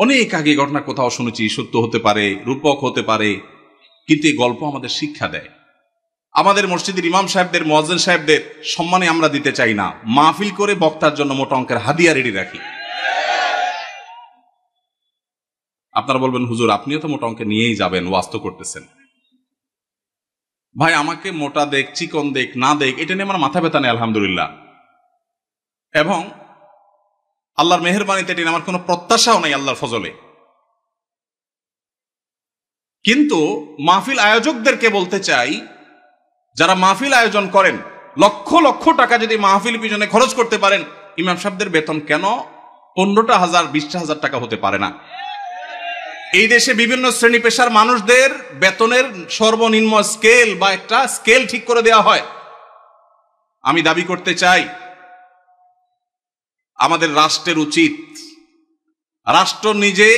অনেক আগে ঘটনা কোথাও শুনেছি, সত্য হতে পারে, রূপক হতে পারে, কিন্তু এই গল্প আমাদের শিক্ষা দেয়। আমাদের মসজিদের ইমাম সাহেবদের, মুয়াজ্জিন সাহেবদের সম্মানে আমরা দিতে চাই না, মাহফিল করে বক্তার জন্য মোটা অঙ্কের হাদিয়া রেডি রাখি। আপনারা বলবেন হুজুর আপনিও তো মোটা অঙ্কে নিয়েই যাবেন, ওয়াজ তো করতেছেন। ভাই আমাকে মোটা দেখ, চিকন দেখ, না দেখ, এটা নিয়ে আমার মাথা ব্যথা নেই আলহামদুলিল্লাহ, এবং আল্লাহর মেহেরবানিতে এটা আমার কোনো প্রত্যাশাও নাই আল্লাহর ফজলে। কিন্তু মাহফিল আয়োজকদেরকে বলতে চাই, যারা মাহফিল আয়োজন করেন, লক্ষ লক্ষ টাকা যদি মাহফিল পিছনে খরচ করতে পারেন, ইমাম সাহেবদের বেতন কেন 15,000 20,000 টাকা হতে পারে না? এই দেশে বিভিন্ন শ্রেণী পেশার মানুষদের বেতনের সর্বনিম্ন স্কেল বা একটা স্কেল ঠিক করে দেওয়া হয়। আমি দাবি করতে চাই আমাদের রাষ্ট্রের উচিত, রাষ্ট্র নিজে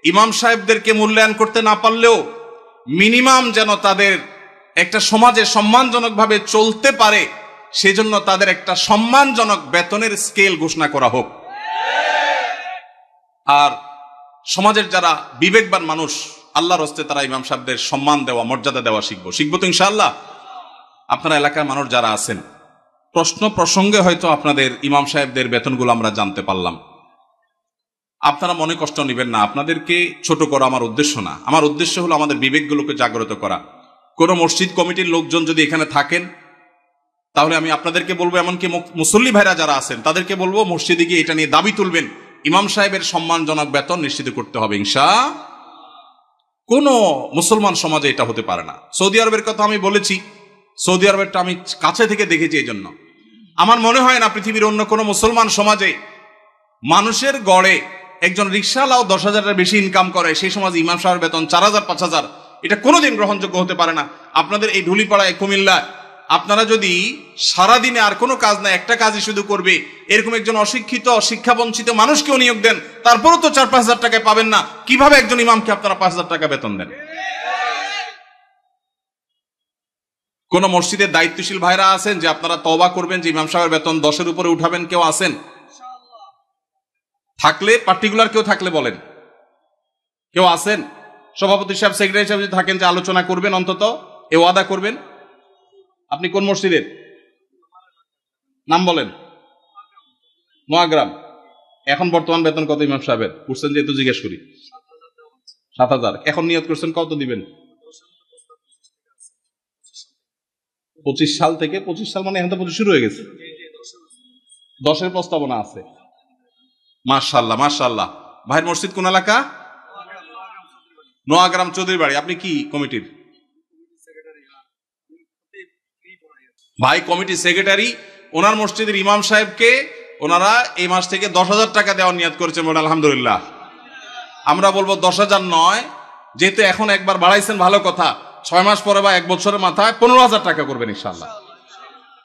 ইমাম সাহেবদেরকে মূল্যায়ন করতে না পারলেও মিনিমাম যেন তাদের একটা সমাজে সম্মানজনকভাবে চলতে পারে, সেজন্য তাদের একটা সম্মানজনক বেতনের স্কেল ঘোষণা করা হোক। আর সমাজের যারা বিবেকবান মানুষ, আল্লাহর হস্তে তারা ইমাম সাহেবদের সম্মান দেওয়া, মর্যাদা দেওয়া শিখবো তো ইনশাআল্লাহ। আপনারা এলাকার মানুষ যারা আছেন, প্রশ্ন প্রসঙ্গে হয়তো আপনাদের ইমাম সাহেবদের বেতনগুলো আমরা জানতে পারলাম, আপনারা মনে কষ্ট নেবেন না, আপনাদেরকে ছোট করা আমার উদ্দেশ্য না। আমার উদ্দেশ্য হলো আমাদের বিবেকগুলোকে জাগ্রত করা। কোন মসজিদ কমিটির লোকজন যদি এখানে থাকেন, তাহলে আমি আপনাদেরকে বলবো, এমনকি মুসল্লি ভাইরা যারা আছেন তাদেরকে বলবো, মসজিদে গিয়ে এটা নিয়ে দাবি তুলবেন, ইমাম সাহেবের সম্মানজনক বেতন নিশ্চিত করতে হবে ইনশাআল্লাহ। কোন মুসলমান সমাজে এটা হতে পারে না। সৌদি আরবের কথা আমি বলেছি, সৌদি আরবেরটা আমি কাছে থেকে দেখেছি, এই জন্য আমার মনে হয় না পৃথিবীর অন্য কোনো মুসলমান সমাজে মানুষের গড়ে একজন রিকশাওয়ালাও 10,000-এর বেশি ইনকাম করে, সেই সমাজে ইমাম সাহেবের বেতন 4,000 5,000, এটা কোনোদিন গ্রহণযোগ্য হতে পারে না। আপনাদের এই ঢুলিপাড়ায়, কুমিল্লা, আপনারা যদি সারাদিনে আর কোনো কাজ না, একটা কাজই শুধু করবে, এরকম একজন অশিক্ষিত, শিক্ষা বঞ্চিত মানুষকেও নিয়োগ দেন, তারপরও তো 4-5 হাজার টাকায় পাবেন না। কিভাবে একজন ইমামকে আপনারা 5,000 টাকা বেতন দেন? কোন মসজিদের দায়িত্বশীল ভাইরা আছেন যে আপনারা তওবা করবেন যে ইমাম সাহেবের বেতন 10-এর উপরে উঠাবেন? কেউ আছেন? থাকলে, পার্টিকুলার কেউ থাকলে বলেন, কেউ আছেন? সভাপতি সাহেব, সেক্রেটারি সাহেব যদি থাকেন যে আলোচনা করবেন, অন্তত এ ওয়াদা করবেন। আপনি কোন মসজিদের নাম বলেন? নোয়াগ্রাম। এখন বর্তমান বেতন কত ইমাম সাহেবের? করছেন যেহেতু জিজ্ঞেস করি। 7,000। এখন নিয়ত করছেন কত দিবেন? 25 সাল থেকে। 25 সাল মানে এখন তো 25 শুরু হয়ে গেছে। 10-এর প্রস্তাবনা আছে। মাশাআল্লাহ মাশাআল্লাহ। ভাইয়ের মসজিদ কোন এলাকা? নোয়াগ্রাম চৌধুরী বাড়ি। আপনি কি কমিটির? ভাই কমিটি সেক্রেটারি। ওনার মসজিদের ইমাম সাহেবকে ওনারা এই মাস থেকে 10,000 টাকা দেওয়ার নিয়ত করেছেন, বলে আলহামদুলিল্লাহ। আমরা বলবো 10,000 নয়, যেহেতু এখন একবার বাড়াইছেন ভালো কথা, 6 মাস পরে বা 1 বছরের মাথায় 15,000 টাকা করবেন ইনশাআল্লাহ।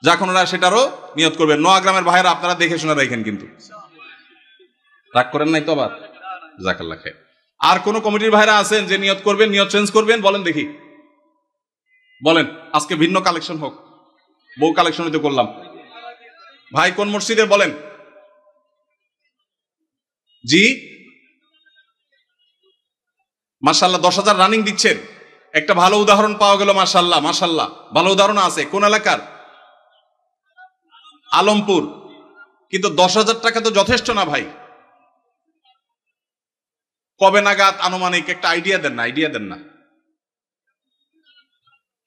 যখন ওরা সেটারও নিয়ত করবেন। নোয়াগ্রামের ভাইয়েরা আপনারা দেখে শুনে রাখেন, কিন্তু রাগ করেন নাই তো আবার? জাযাকাল্লাহ খাইর। আর কোন কমিটির ভাইরা আছেন যে নিয়ত করবেন, নিয়ত চেঞ্জ করবেন? বলেন দেখি, বলেন। আজকে ভিন্ন কালেকশন হোক, বউ কালেকশন হইতে করলাম। ভাই কোন মসজিদের বলেন? জি মাশাআল্লাহ, 10,000 রানিং দিচ্ছেন। একটা ভালো উদাহরণ পাওয়া গেল, মাশাআল্লাহ মাশাআল্লাহ, ভালো উদাহরণ আছে। কোন এলাকার? আলমপুর। কিন্তু 10,000 টাকা তো যথেষ্ট না ভাই। কবে নাগাদ আনুমানিক একটা আইডিয়া দেন না, আইডিয়া দেন না।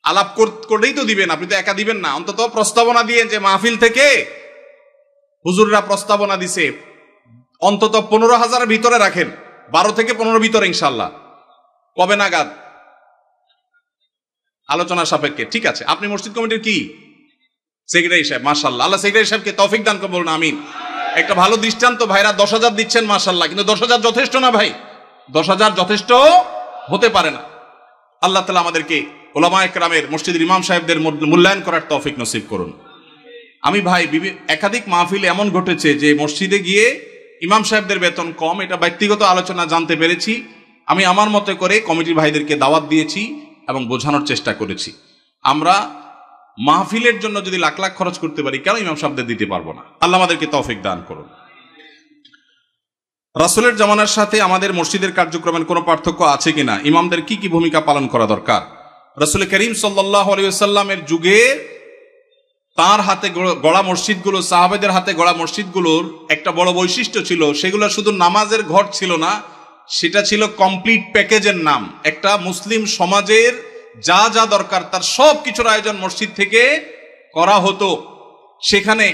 আলাপ করেই তো দিবেন, আপনি তো একা দিবেন না। অন্তত প্রস্তাবনা দিয়ে, যে মাহফিল থেকে হুজুররা প্রস্তাবনা দিছে, অন্তত 15,000-এর ভিতরে রাখেন, 12 থেকে 15 ভিতরে ইনশাআল্লাহ। কবে নাগাদ? আলোচনা সাপেক্ষে। ঠিক আছে। আপনি মসজিদ কমিটির কি? সেক্রেটারি সাহেব। মাশাআল্লাহ, আল্লাহ সেক্রেটারি সাহেবকে তৌফিক দান করুন, বলুন আমিন। একটা ভালো দৃষ্টান্ত। ভাইরা 10,000 দিচ্ছেন, মাশাআল্লাহ, কিন্তু 10,000 যথেষ্ট না ভাই। 10,000 যথেষ্ট হতে পারে না। আল্লাহ তাআলা আমাদেরকে উলামায়ে কেরামের, মসজিদের ইমাম সাহেবদের মূল্যায়ন করার তৌফিক নসিব করুন। আমি ভাই একাধিক মাহফিল এমন ঘটেছে যে মসজিদে গিয়ে ইমাম সাহেবদের বেতন কম, এটা ব্যক্তিগত আলোচনা জানতে পেরেছি। আমি আমার মতে করে কমিটির ভাইদেরকে দাওয়াত দিয়েছি এবং বোঝানোর চেষ্টা করেছি। আমরা মাহফিলের জন্য যদি লাখ লাখ খরচ করতে পারি, কেন ইমাম সাহেবদের দিতে পারবো না? আল্লাহ আমাদেরকে তৌফিক দান করুন। রাসূলের জামানার সাথে আমাদের মসজিদের কার্যক্রমের কোনো পার্থক্য আছে কিনা, ইমামদের কি কি ভূমিকা পালন করা দরকার? রাসূল করিম সাল্লাল্লাহু আলাইহি ওয়াসাল্লামের যুগে তার হাতে গড়া মসজিদগুলো, সাহাবাদের হাতে গড়া মসজিদগুলোর একটা বড় বৈশিষ্ট্য ছিল, সেগুলো শুধু নামাজের ঘর ছিল না, সেটা ছিল কমপ্লিট প্যাকেজের নাম। একটা মুসলিম সমাজের যা যা দরকার তার সব কিছুর আয়োজন মসজিদ থেকে করা হতো। সেখানে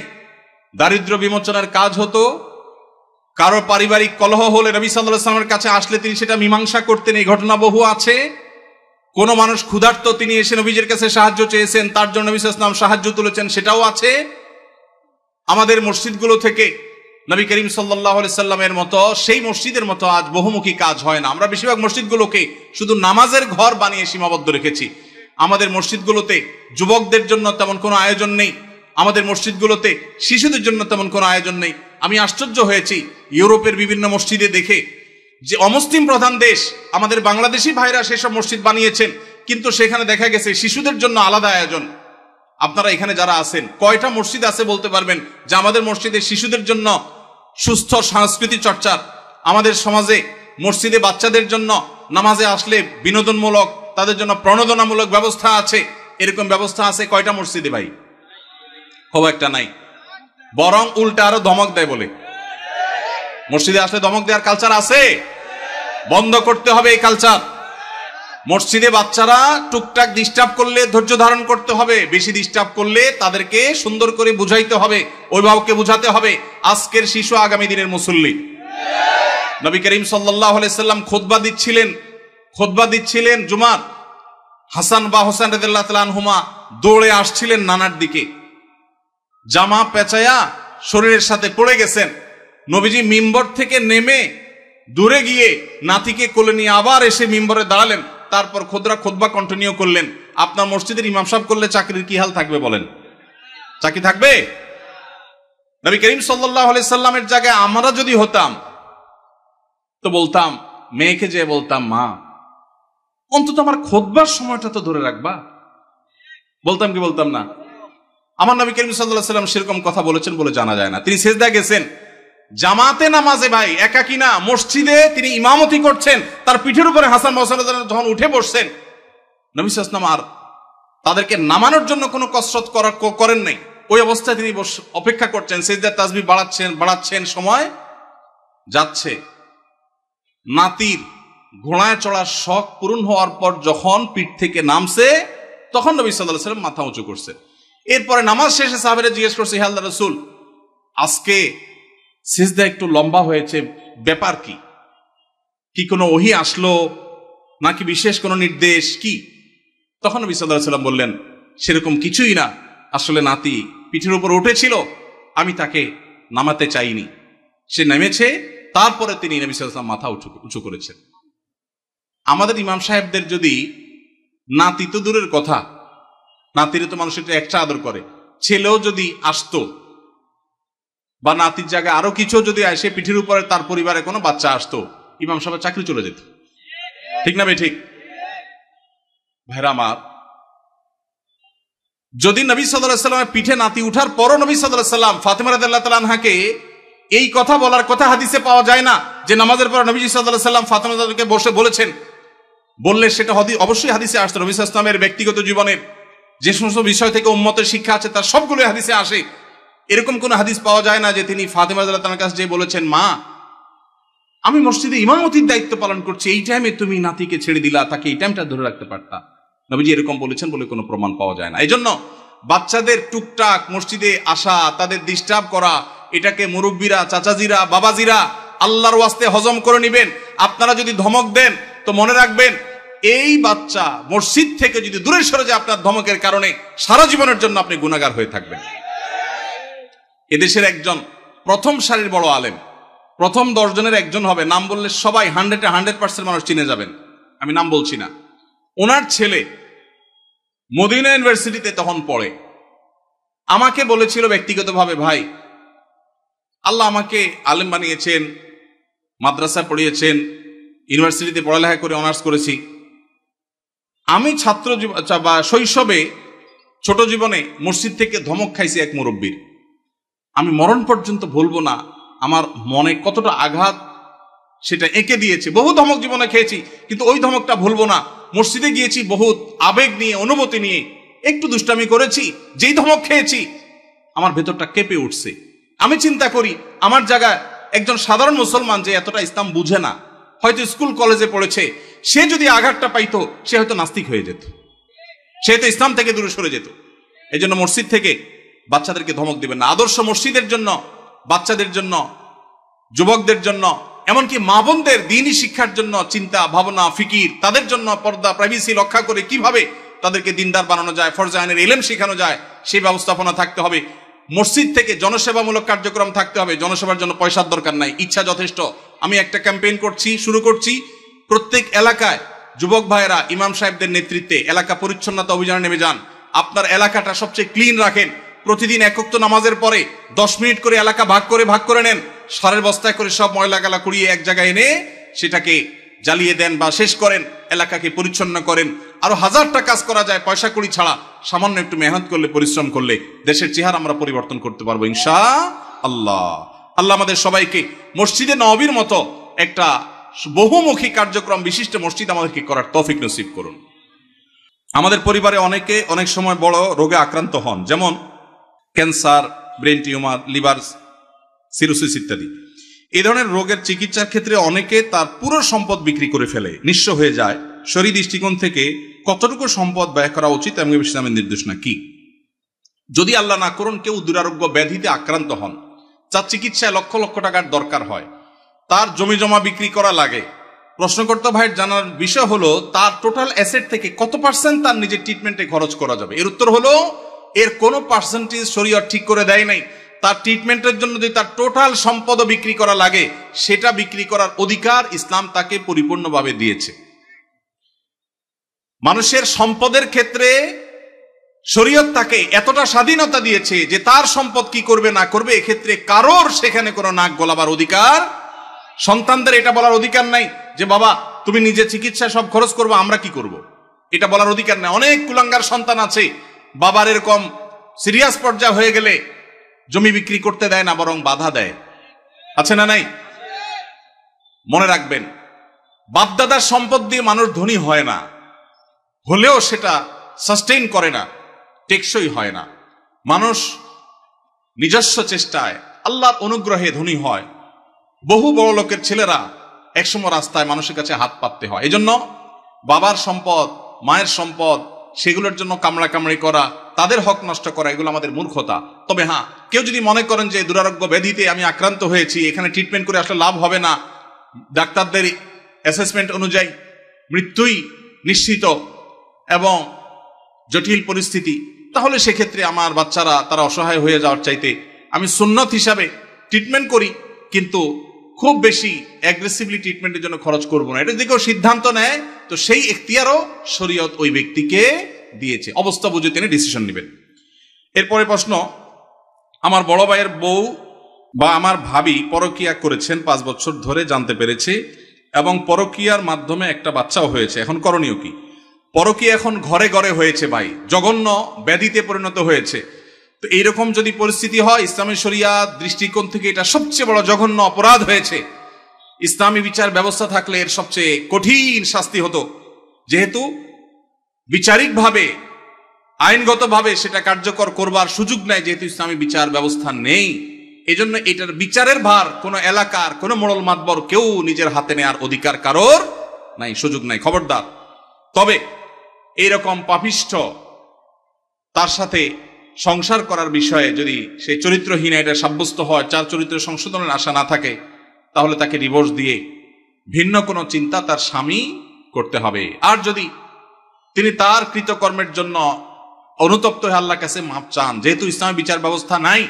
দারিদ্র্য বিমোচনের কাজ হতো, কারো পারিবারিক কলহ হলে নবী সাল্লাল্লাহু আলাইহি ওয়াসাল্লামের কাছে আসলে তিনি সেটা মীমাংসা করতেন, এই ঘটনা বহু আছে। কোন মানুষ ক্ষুধার্ত, তিনি এসে নবীজির কাছে সাহায্য চেয়েছেন, তার জন্য নবী সাল্লাল্লাহু আলাইহি ওয়াসাল্লাম সাহায্য তুলেছেন, সেটাও আছে। আমাদের মসজিদগুলো থেকে নবী করিম সাল্লাল্লাহু আলাইহি সাল্লামের মতো সেই মসজিদের মতো আজ বহুমুখী কাজ হয় না। আমরা বেশিরভাগ মসজিদগুলোকে শুধু নামাজের ঘর বানিয়ে সীমাবদ্ধ রেখেছি। আমাদের মসজিদগুলোতে যুবকদের জন্য তেমন কোনো আয়োজন নেই, আমাদের মসজিদগুলোতে শিশুদের জন্য তেমন কোনো আয়োজন নেই। আমি আশ্চর্য হয়েছি ইউরোপের বিভিন্ন মসজিদে দেখে, যে অমুসলিম প্রধান দেশ, আমাদের বাংলাদেশি ভাইরা সেসব মসজিদ বানিয়েছেন, কিন্তু সেখানে দেখা গেছে শিশুদের জন্য আলাদা আয়োজন। আপনারা এখানে যারা আছেন, কয়টা মসজিদ আছে বলতে পারবেন যে আমাদের মসজিদে শিশুদের জন্য সুস্থ সংস্কৃতি চর্চার, আমাদের সমাজে মসজিদে বাচ্চাদের জন্য নামাজে আসলে বিনোদনমূলক, তাদের জন্য প্রণোদনামূলক ব্যবস্থা আছে, এরকম ব্যবস্থা আছে কয়টা মসজিদে ভাই? খুব একটা নাই, বরং উল্টা আরো ধমক দেয় বলে। মসজিদে আসলে ধমক দেওয়ার কালচার আছে, বন্ধ করতে হবে এই কালচার। মসজিদে বাচ্চারা টুকটাক ডিস্টার্ব করলে ধৈর্য ধারণ করতে হবে, বেশি ডিস্টার্ব করলে তাদেরকে সুন্দর করে বুঝাইতে হবে, অভিভাবককে বুঝাতে হবে আজকের শিশু আগামী দিনের মুসল্লি। নবী করিম সাল্লাল্লাহু আলাইহি সাল্লাম খুতবা দিচ্ছিলেন জুমার। হাসান বা হোসেন রাদিয়াল্লাহু তাআলা আনহুমা দৌড়ে আসছিলেন নানার দিকে, জামা পেঁচায়া শরীরের সাথে পড়ে গেছেন। নবীজি মিম্বর থেকে নেমে দূরে গিয়ে নাতিকে কোলে নিয়ে আবার এসে মিম্বরে দাঁড়ালেন, তারপর খুতবা কন্টিনিউ করলেন। আপনার মসজিদের ইমাম সাহেব করলে চাকরির কি হাল থাকবে বলেন? চাকরি থাকবে? নবী করিম সাল্লাল্লাহু আলাইহি সাল্লামের জায়গায় আমরা যদি হতাম তো বলতাম, মেয়েকে যে বলতাম, মা অন্তত আমার খুতবার সময়টা তো ধরে রাখবা। বলতাম কি বলতাম না? আমার নবী করিম সাল্লাল্লাহু আলাইহি সাল্লাম সেরকম কথা বলেছেন বলে জানা যায় না। তিনি সিজদায় গেছেন জামাতে নামাজে, ভাই একাকী না, মসজিদে তিনি ইমামতি করছেন, তার পিঠের উপরে হাসান হোসেন যখন উঠে বসছেন, নবী সাল্লাল্লাহু আলাইহি ওয়াসাল্লাম আর তাদেরকে নামানোর জন্য কোনো কসরত করেন নাই। ওই অবস্থায় তিনি অপেক্ষা করছেন, সিজদার তাসবিহ বাড়াচ্ছেন, সময় যাচ্ছে। নাতির ঘোড়ায় চড়ার শখ পূরণ হওয়ার পর যখন পিঠ থেকে নামছে, তখন নবী সাল্লাল্লাহু আলাইহি ওয়াসাল্লাম মাথা উঁচু করছে। এরপরে নামাজ শেষে সাহাবীরা জিজ্ঞেস করছে, হে আল্লাহর রাসূল, আজকে সিজদা একটু লম্বা হয়েছে, ব্যাপার কি? কি কোনো ওহী আসলো নাকি বিশেষ কোনো নির্দেশ কি? তখন নবী সাল্লাল্লাহু আলাইহি ওয়াসাল্লাম বললেন, সেরকম কিছুই না, আসলে নাতি পিঠের উপর উঠেছিল, আমি তাকে নামাতে চাইনি, সে নেমেছে, তারপরে তিনি নবী সাল্লাল্লাহু আলাইহি ওয়াসাল্লাম মাথা উঁচু করেছেন। আমাদের ইমাম সাহেবদের যদি নাতি তো দূরের কথা, নাতিরে তো মানুষ একটু একটা আদর করে, ছেলেও যদি আসতো বা নাতির জায়গায় আরো কিছু যদি আসে, পিঠের উপরে তার পরিবারে কোনো বাচ্চা আসতো, ইমাম সাহেবের চাকরি চলে যেত। ঠিক না ভাই? ঠিক ভাইরা আমার, যদি নবী সাল্লাল্লাহু আলাইহি ওয়াসাল্লামের পিঠে নাতি উঠার পরও নবী সাল্লাল্লাহু আলাইহি ওয়াসাল্লাম ফাতেমা রাদিয়াল্লাহু তাআলা আনহাকে এই কথা বলার কথা হাদিসে পাওয়া যায় না যে নামাজের পর নবী সাল্লাল্লাহু আলাইহি ওয়াসাল্লাম ফাতেমা রাদিয়াল্লাহু বসে বলেছেন, বললে সেটা অবশ্যই হাদিসে আসতো। নবী সাল্লাল্লাহু আলাইহি ওয়াসাল্লামের ব্যক্তিগত জীবনের যে সমস্ত বিষয় থেকে উম্মতের শিক্ষা আছে তার সবগুলো হাদিসে আসে। এরকম কোন হাদিস পাওয়া যায় না যে তিনি ফাতেমা রাদিয়াল্লাহু তাআলার কাছে যে বলেছেন, মা আমি মসজিদে ইমামতির দায়িত্ব পালন করছি, এই টাইমে তুমি নাতিকে ছেড়ে দিলা, তাকে এই টাইমটা ধরে রাখতে পারতা। নবীজি এরকম বলেছেন বলে কোনো প্রমাণ পাওয়া যায় না। এই জন্য বাচ্চাদের টুকটাক মসজিদে আসা, তাদের ডিস্টার্ব করা, এটাকে মুরব্বীরা, চাচাজিরা, বাবাজিরা আল্লাহর ওয়াস্তে হজম করে নেবেন। আপনারা যদি ধমক দেন তো মনে রাখবেন, এই বাচ্চা মসজিদ থেকে যদি দূরে সরে যায় আপনার ধমকের কারণে, সারা জীবনের জন্য আপনি গুনাহগার হয়ে থাকবেন। এদেশের একজন প্রথম সারির বড় আলেম, প্রথম 10 জনের একজন হবে, নাম বললে সবাই 100% মানুষ চিনে যাবেন, আমি নাম বলছি না। ওনার ছেলে মদিনা ইউনিভার্সিটিতে তখন পড়ে, আমাকে বলেছিল ব্যক্তিগতভাবে, ভাই আল্লাহ আমাকে আলেম বানিয়েছেন, মাদ্রাসা পড়িয়েছেন, ইউনিভার্সিটিতে পড়ালেখা করে অনার্স করেছি, আমি ছাত্র বা শৈশবে ছোট জীবনে মসজিদ থেকে ধমক খাইছি এক মুরব্বীর, আমি মরণ পর্যন্ত ভুলবো না। আমার মনে কতটা আঘাত সেটা এঁকে দিয়েছে। বহু ধমক জীবনে খেয়েছি, কিন্তু ওই ধমকটা ভুলবো না। মসজিদে গিয়েছি বহুত আবেগ নিয়ে, অনুভূতি নিয়ে, একটু দুষ্টামি করেছি, যেই ধমক খেয়েছি আমার ভেতরটা কেঁপে উঠছে। আমি চিন্তা করি আমার জায়গায় একজন সাধারণ মুসলমান যে এতটা ইসলাম বুঝে না, হয়তো স্কুল কলেজে পড়েছে, সে যদি আঘাতটা পাইতো সে হয়তো নাস্তিক হয়ে যেত, সে হয়তো ইসলাম থেকে দূরে সরে যেত। এই জন্য মসজিদ থেকে বাচ্চাদেরকে ধমক দিবেন না। আদর্শ মসজিদের জন্য, বাচ্চাদের জন্য, যুবকদের জন্য, এমনকি মা বোনদের দ্বীনি শিক্ষার জন্য চিন্তা ভাবনা, ফিকির, তাদের জন্য পর্দা, প্রাইভেসি রক্ষা করে কিভাবে তাদেরকে দিনদার বানানো যায়, ফরজে আইনের ইলম শেখানো যায়, সেই ব্যবস্থাপনা থাকতে হবে। মসজিদ থেকে জনসেবামূলক কার্যক্রম থাকতে হবে। জনসেবার জন্য পয়সার দরকার নাই, ইচ্ছা যথেষ্ট। আমি একটা ক্যাম্পেইন শুরু করছি। প্রত্যেক এলাকায় যুবক ভাইয়েরা ইমাম সাহেবদের নেতৃত্বে এলাকা পরিচ্ছন্নতা অভিযানে নেমে যান। আপনার এলাকাটা সবচেয়ে ক্লিন রাখেন। প্রতিদিন এক ওয়াক্ত নামাজের পরে 10 মিনিট করে এলাকা ভাগ করে নেন। সারের বস্তায় করে সব ময়লা গালা কুড়িয়ে এক জায়গায় এনে সেটাকে জ্বালিয়ে দেন বা শেষ করেন, এলাকাকে পরিচ্ছন্ন করেন। আরো হাজারটা কাজ করা যায় পয়সা কড়ি ছাড়া। সামান্য একটু মেহনত করলে, পরিশ্রম করলে দেশের চেহারা আমরা পরিবর্তন করতে পারবো ইনশাআল্লাহ। আল্লাহ আমাদের সবাইকে মসজিদে নববীর মতো একটা বহুমুখী কার্যক্রম বিশিষ্ট মসজিদ আমাদেরকে করার তৌফিক নসিব করুন। আমাদের পরিবারে অনেকে অনেক সময় বড় রোগে আক্রান্ত হন, যেমন cancer, brain tumour, liver cirrhosis ইত্যাদি। এই ধরনের রোগের চিকিৎসার ক্ষেত্রে অনেকে তার পুরো সম্পদ বিক্রি করে ফেলে, নিঃস্ব হয়ে যায়। শরী দৃষ্টিকোণ থেকে কতটুকু সম্পদ ব্যয় করা উচিত এবং ইসলামের নির্দেশনা কি? যদি আল্লাহ না করুন কেউ দুরারোগ্য ব্যাধিতে আক্রান্ত হন, যার চিকিৎসায় লক্ষ লক্ষ টাকার দরকার হয়, তার জমি জমা বিক্রি করা লাগে, প্রশ্নকর্তা ভাইয়ের জানার বিষয় হলো তার টোটাল অ্যাসেট থেকে কত পার্সেন্ট তার নিজের ট্রিটমেন্টে খরচ করা যাবে? এর উত্তর হলো এর কোনো পার্সেন্টেজ শরীয়ত ঠিক করে দেয় নাই। তার ট্রিটমেন্টের জন্য যদি তার টোটাল সম্পদ বিক্রি করা লাগে, সেটা বিক্রি করার অধিকার ইসলাম তাকে পরিপূর্ণভাবে দিয়েছে। মানুষের সম্পদের ক্ষেত্রে শরীয়ত তাকে এতটা স্বাধীনতা দিয়েছে যে তার সম্পদ কি করবে না করবে এক্ষেত্রে কারোর সেখানে কোনো নাক গলাবার অধিকার, সন্তানদের এটা বলার অধিকার নাই যে বাবা তুমি নিজে চিকিৎসা সব খরচ করবো, আমরা কি করব, এটা বলার অধিকার নাই। অনেক কুলাঙ্গার সন্তান আছে, বাবার এরকম সিরিয়াস পর্যায়ে হয়ে গেলে জমি বিক্রি করতে দেয় না, বরং বাধা দেয়। আছে না নাই? মনে রাখবেন, বাপদাদার সম্পদ দিয়ে মানুষ ধনী হয় না, হলেও সেটা সাস্টেইন করে না, টেকসই হয় না। মানুষ নিজস্ব চেষ্টায় আল্লাহর অনুগ্রহে ধনী হয়। বহু বড় লোকের ছেলেরা একসময় রাস্তায় মানুষের কাছে হাত পাততে হয়। এজন্য বাবার সম্পদ, মায়ের সম্পদ, সেগুলোর জন্য কামড়াকামড়ি করা, তাদের হক নষ্ট করা, এগুলো আমাদের মূর্খতা। তবে হ্যাঁ, কেউ যদি মনে করেন যে দুরারোগ্য ব্যাধিতে আমি আক্রান্ত হয়েছি, এখানে ট্রিটমেন্ট করে আসলে লাভ হবে না, ডাক্তারদের অ্যাসেসমেন্ট অনুযায়ী মৃত্যুই নিশ্চিত এবং জটিল পরিস্থিতি, তাহলে সেক্ষেত্রে আমার বাচ্চারা তারা অসহায় হয়ে যাওয়ার চাইতে আমি সুন্নত হিসাবে ট্রিটমেন্ট করি, কিন্তু খুব বেশি অ্যাগ্রেসিভলি ট্রিটমেন্টের জন্য খরচ করবো না। এটা যদি কেউ সিদ্ধান্ত নেয় তো সেই এখতিয়ারও শরীয়ত ওই ব্যক্তিকে দিয়েছে। অবস্থা বুঝে তিনি ডিসিশন নেবেন। এরপরে প্রশ্ন, আমার বড় ভাইয়ের বউ বা আমার ভাবি পরকিয়া করেছেন, 5 বছর ধরে জানতে পেরেছে এবং পরকিয়ার মাধ্যমে একটা বাচ্চাও হয়েছে। এখন করণীয় কি? পরকিয়া এখন ঘরে ঘরে হয়েছে ভাই, জঘন্য ব্যাধিতে পরিণত হয়েছে। তো এইরকম যদি পরিস্থিতি হয়, ইসলামী শরিয়াত দৃষ্টিকোণ থেকে এটা সবচেয়ে বড় জঘন্য অপরাধ হয়েছে। ইসলামী বিচার ব্যবস্থা থাকলে এর সবচেয়ে কঠিন শাস্তি হতো, যেহেতু বিচারিকভাবে আইনগতভাবে সেটা কার্যকর করবার সুযোগ নাই, যেহেতু ইসলামী বিচার ব্যবস্থা নেই। এজন্য এটার বিচারের ভার কোনো এলাকার কোনো মোড়ল মাতবর কেউ নিজের হাতে নেওয়ার অধিকার কারোর নাই, সুযোগ নাই, খবরদার। তবে এইরকম পাপিষ্ঠ তার সাথে সংসার করার বিষয়ে যদি সে চরিত্রহীন এটা সাব্যস্ত হয়, চার চরিত্র সংশোধনের আশা না থাকে, তাহলে তাকে ডিভোর্স দিয়ে ভিন্ন কোনো চিন্তা তার স্বামী করতে হবে। আর যদি তিনি তার কৃতকর্মের জন্য অনুতপ্ত হয়ে আল্লাহর কাছে মাপ চান, যেহেতু ইসলামী বিচার ব্যবস্থা নাই,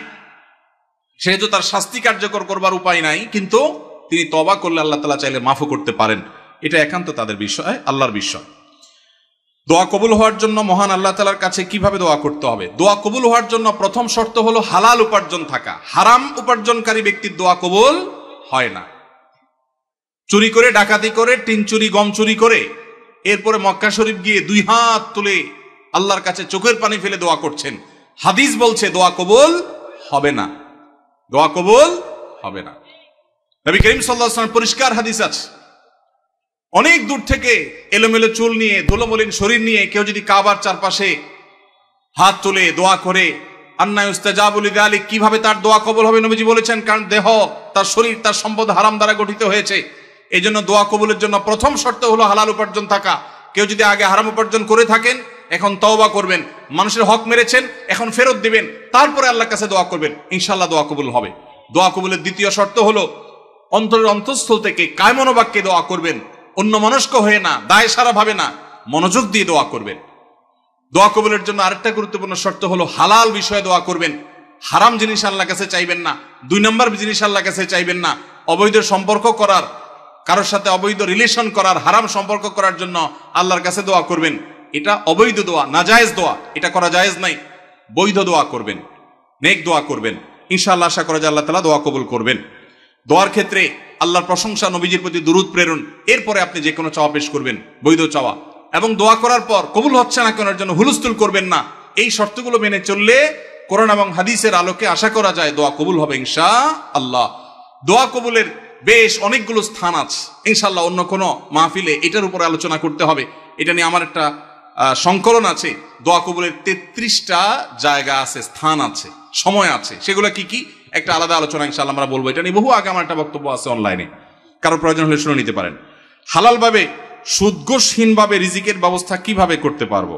সেহেতু তার শাস্তি কার্যকর করবার উপায় নাই, কিন্তু তিনি তওবা করলে আল্লাহ তাআলা চাইলে মাফও করতে পারেন। এটা একান্ত তাদের বিষয়, আল্লাহর বিষয়। দোয়া কবুল হওয়ার জন্য মহান আল্লাহ তাআলার কাছে কিভাবে দোয়া করতে হবে? দোয়া কবুল হওয়ার জন্য প্রথম শর্ত হলো হালাল উপার্জন থাকা। হারাম উপার্জনকারী ব্যক্তির দোয়া কবুল হয় না। চুরি করে, ডাকাতি করে, টিন চুরি, গম চুরি করে এরপরে মক্কা শরীফ গিয়ে 2 হাত তুলে আল্লাহর কাছে চোখের পানি ফেলে দোয়া করছেন, হাদিস বলছে দোয়া কবুল হবে না, দোয়া কবুল হবে না। নবী করিম সাল্লাল্লাহু আলাইহি ওয়াসাল্লাম পরিষ্কার হাদিস আছে, অনেক দূর থেকে এলোমেলো চুল নিয়ে, ধুলোমলিন শরীর নিয়ে কেউ যদি কাবার চারপাশে হাত তুলে দোয়া করে, আন্না ইউস্তাজাবু লিযালিক, কিভাবে তার দোয়া কবুল হবে? নবীজি বলেছেন, কারণ দেহ, তার শরীর, তার সম্পদ হারাম দ্বারা গঠিত হয়েছে। এই জন্য দোয়া কবুলের জন্য প্রথম শর্ত হলো হালাল উপার্জন থাকা। কেউ যদি আগে হারাম উপার্জন করে থাকেন, এখন তওবা করবেন, মানুষের হক মেরেছেন, এখন ফেরত দিবেন, তারপরে আল্লাহর কাছে দোয়া করবেন, ইনশাআল্লাহ দোয়া কবুল হবে। দোয়া কবুলের দ্বিতীয় শর্ত হলো অন্তরের অন্তঃস্থল থেকে কায় মনোবাক্যে দোয়া করবেন, অন্য মনস্ক হয়ে না, দায় সারা ভাবে না, মনোযোগ দিয়ে দোয়া করবেন। দোয়া কবুলের জন্য আরেকটা গুরুত্বপূর্ণ শর্ত হলো হালাল বিষয়ে দোয়া করবেন, হারাম জিনিস আল্লাহর কাছে চাইবেন না, 2 নম্বর জিনিস আল্লাহর কাছে চাইবেন না। অবৈধ সম্পর্ক করার, কারোর সাথে অবৈধ রিলেশন করার, হারাম সম্পর্ক করার জন্য আল্লাহর কাছে দোয়া করবেন, এটা অবৈধ দোয়া, নাজায়েজ দোয়া, এটা করা জায়েজ নাই। বৈধ দোয়া করবেন, নেক দোয়া করবেন, ইনশাআল্লাহ আশা করা যায় আল্লাহ তাআলা দোয়া কবুল করবেন। দোয়ার ক্ষেত্রে আল্লাহর প্রশংসা, নবীজির প্রতি দুরূদ প্রেরণ, এরপরে আপনি যে কোনো চাওয়া পেশ করবেন, বৈধ চাওয়া। এবং দোয়া করার পর কবুল হচ্ছে না কেনার জন্য হুলস্থুল করবেন না। এই শর্তগুলো মেনে চললে কোরআন এবং হাদিসের আলোকে আশা করা যায় দোয়া কবুল হবে ইনশাআল্লাহ। দোয়া কবুলের বেশ অনেকগুলো স্থান আছে, ইনশাআল্লাহ অন্য কোনো মাহফিলে এটার উপরে আলোচনা করতে হবে। এটা নিয়ে আমার একটা সংকলন আছে, দোয়া কবুলের 33টা জায়গা আছে, স্থান আছে, সময় আছে। সেগুলো কি কি একটা আলাদা আলোচনা ইনশাআল্লাহ আমরা বলবো। এটা নিয়ে বহু আগে আমার একটা বক্তব্য আছে অনলাইনে, কারো প্রয়োজন হলে শুনে নিতে পারেন। হালালভাবে, সুদঘোষহীনভাবে রিজিকের ব্যবস্থা কিভাবে করতে পারবো?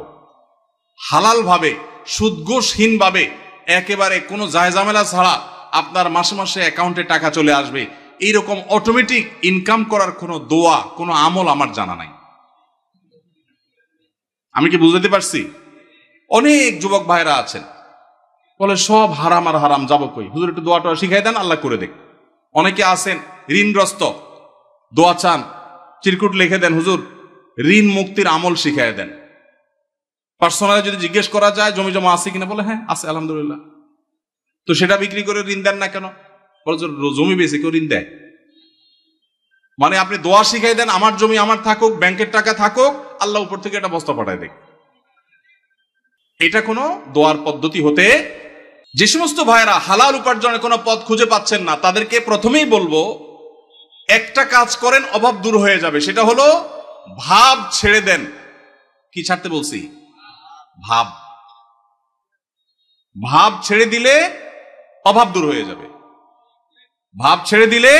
হালালভাবে, সুদঘোষহীনভাবে, একেবারে কোনো জায়জামেলা ছাড়া আপনার মাসে মাসে অ্যাকাউন্টে টাকা চলে আসবে, এইরকম অটোমেটিক ইনকাম করার কোনো দোয়া, কোনো আমল আমার জানা নাই। আমি কি বুঝতে পারছি? অনেক যুবক ভাইরা আছেন বলে সব হারাম আর হারাম, যাবো কই? হুজুর একটু দোয়াটা শিখাই দেন, আল্লাহ করে দেখ। অনেকে আছেন ঋণগ্রস্ত, দোয়া চান, চিরকুট লিখে দেন, হুজুর ঋণ মুক্তির আমল শিখাই দেন। পার্সোনালি যদি জিজ্ঞেস করা যায় জমি জমা আছে কিনা, বলে হ্যাঁ আছে আলহামদুলিল্লাহ। তো সেটা বিক্রি করে ঋণ দেন না কেন? বলে জমি বেশি কেউ ঋণ দেয়? মানে আপনি দোয়া শিখাই দেন, আমার জমি আমার থাকুক, ব্যাংকের টাকা থাকুক, আল্লাহ উপর থেকে একটা বস্তা পাঠায় দেখ। এটা কোনো দোয়ার পদ্ধতি হতে। যে সমস্ত ভাইরা হালাল উপার্জনের কোনো পথ খুঁজে পাচ্ছেন না, তাদেরকে প্রথমেই বলবো একটা কাজ করেন, অভাব দূর হয়ে যাবে। সেটা হলো ভাব ছেড়ে দেন। কি ছাড়তে বলছি? ভাব। ভাব ছেড়ে দিলে অভাব দূর হয়ে যাবে। ভাব ছেড়ে দিলে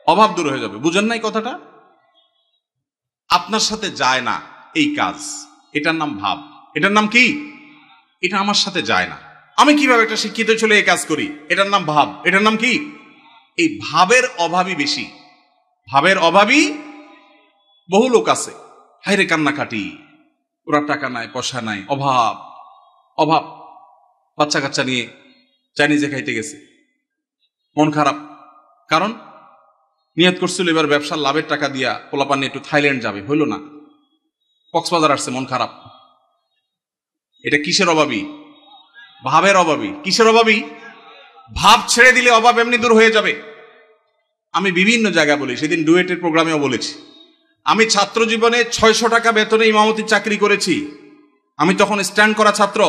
অভাব দূর হয়ে যাবে। বুঝেন নাই কথাটা? আপনার সাথে যায় না এই কাজ, এটার নাম ভাব। এটার নাম কি? এটা আমার সাথে যায় না, আমি কিভাবে একটা শিক্ষিত ছেলে এই কাজ করি, এটার নাম ভাব। এটার নাম কি? এই ভাবের অভাবই বেশি। ভাবের অভাবই বহু লোক আছে, হায়রে কান্নাকাটি, ওরা টাকা নাই, পয়সা নাই, অভাব অভাব। বাচ্চা কাচ্চা নিয়ে চাইনিজে খাইতে গেছে, মন খারাপ। কারণ নিয়ত করছিল এবার ব্যবসার লাভের টাকা দিয়া পোলাপান নিয়ে একটু থাইল্যান্ড যাবে, হইল না, কক্সবাজার আসছে, মন খারাপ। এটা কিসের অভাবী? ভাবের অভাবী। কিসের অভাবী? ভাব ছেড়ে দিলে অভাব এমনি দূর হয়ে যাবে। আমি বিভিন্ন জায়গায় বলি, সেদিন ডুয়েটের প্রোগ্রামেও বলেছি, আমি ছাত্র জীবনে 600 টাকা বেতনে ইমামতির চাকরি করেছি। আমি তখন স্ট্যান্ড করা ছাত্র।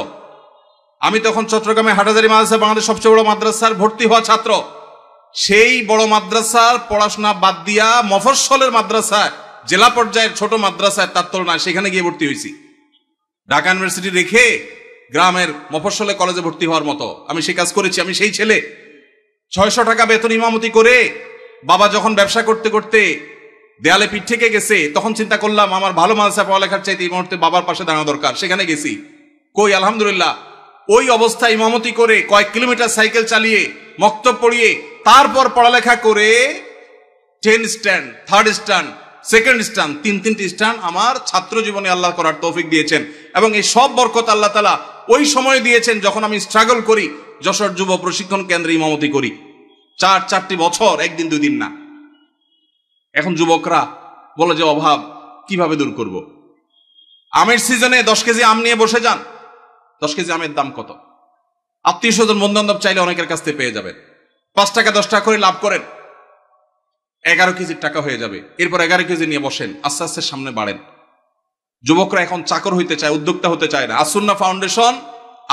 আমি তখন চট্টগ্রামে হাটহাজারী মাদ্রাসা, বাংলাদেশ সবচেয়ে বড় মাদ্রাসার ভর্তি হওয়া ছাত্র। সেই বড় মাদ্রাসার পড়াশোনা বাদ দিয়া মফস্বলের মাদ্রাসায়, জেলা পর্যায়ের ছোট মাদ্রাসায়, তার তুলনায় সেখানে গিয়ে ভর্তি হয়েছি। ঢাকা ইউনিভার্সিটি রেখে গ্রামের মফস্বলে কলেজে ভর্তি হওয়ার মতো আমি সেই কাজ করেছি। আমি সেই ছেলে। 600 টাকা বেতন ইমামতি করে বাবা যখন ব্যবসা করতে করতে দেয়ালে পিঠ থেকে গেছে, তখন চিন্তা করলাম আমার ভালো মাদ্রাসা পড়ালেখার চাইতে এই মুহূর্তে বাবার পাশে দাঁড়ানো দরকার। সেখানে গেছি। কই, আলহামদুলিল্লাহ ওই অবস্থায় ইমামতি করে কয়েক কিলোমিটার সাইকেল চালিয়ে মক্তব পড়িয়ে তারপর পড়ালেখা করে 10 stand, 3rd stand, 2nd stand, 3টি স্ট্যান্ড আমার ছাত্র জীবনে আল্লাহ করার তৌফিক দিয়েছেন। এবং এই সব বরকত আল্লাহ তাআলা ওই সময় দিয়েছেন যখন আমি স্ট্রাগল করি, যশোর যুব প্রশিক্ষণ কেন্দ্রে ইমামতি করি। 4টি বছর, একদিন 2 দিন না। এখন যুবকরা বলে যে অভাব কিভাবে দূর করব? আমের সিজনে 10 কেজি আম নিয়ে বসে যান। 10 কেজি আমের দাম কত? আত্মীয় স্বজন বন্ধু বান্ধব চাইলে অনেকের কাছ থেকে পেয়ে যাবেন। 5 টাকা 10 টাকা করে লাভ করেন, 11 কেজির টাকা হয়ে যাবে। এরপর 11 কেজি নিয়ে বসেন, আস্তে আস্তে সামনে বাড়েন। যুবকরা এখন চাকর হইতে চায়, উদ্যোক্তা হতে চায় না। আসুন্নাহ ফাউন্ডেশন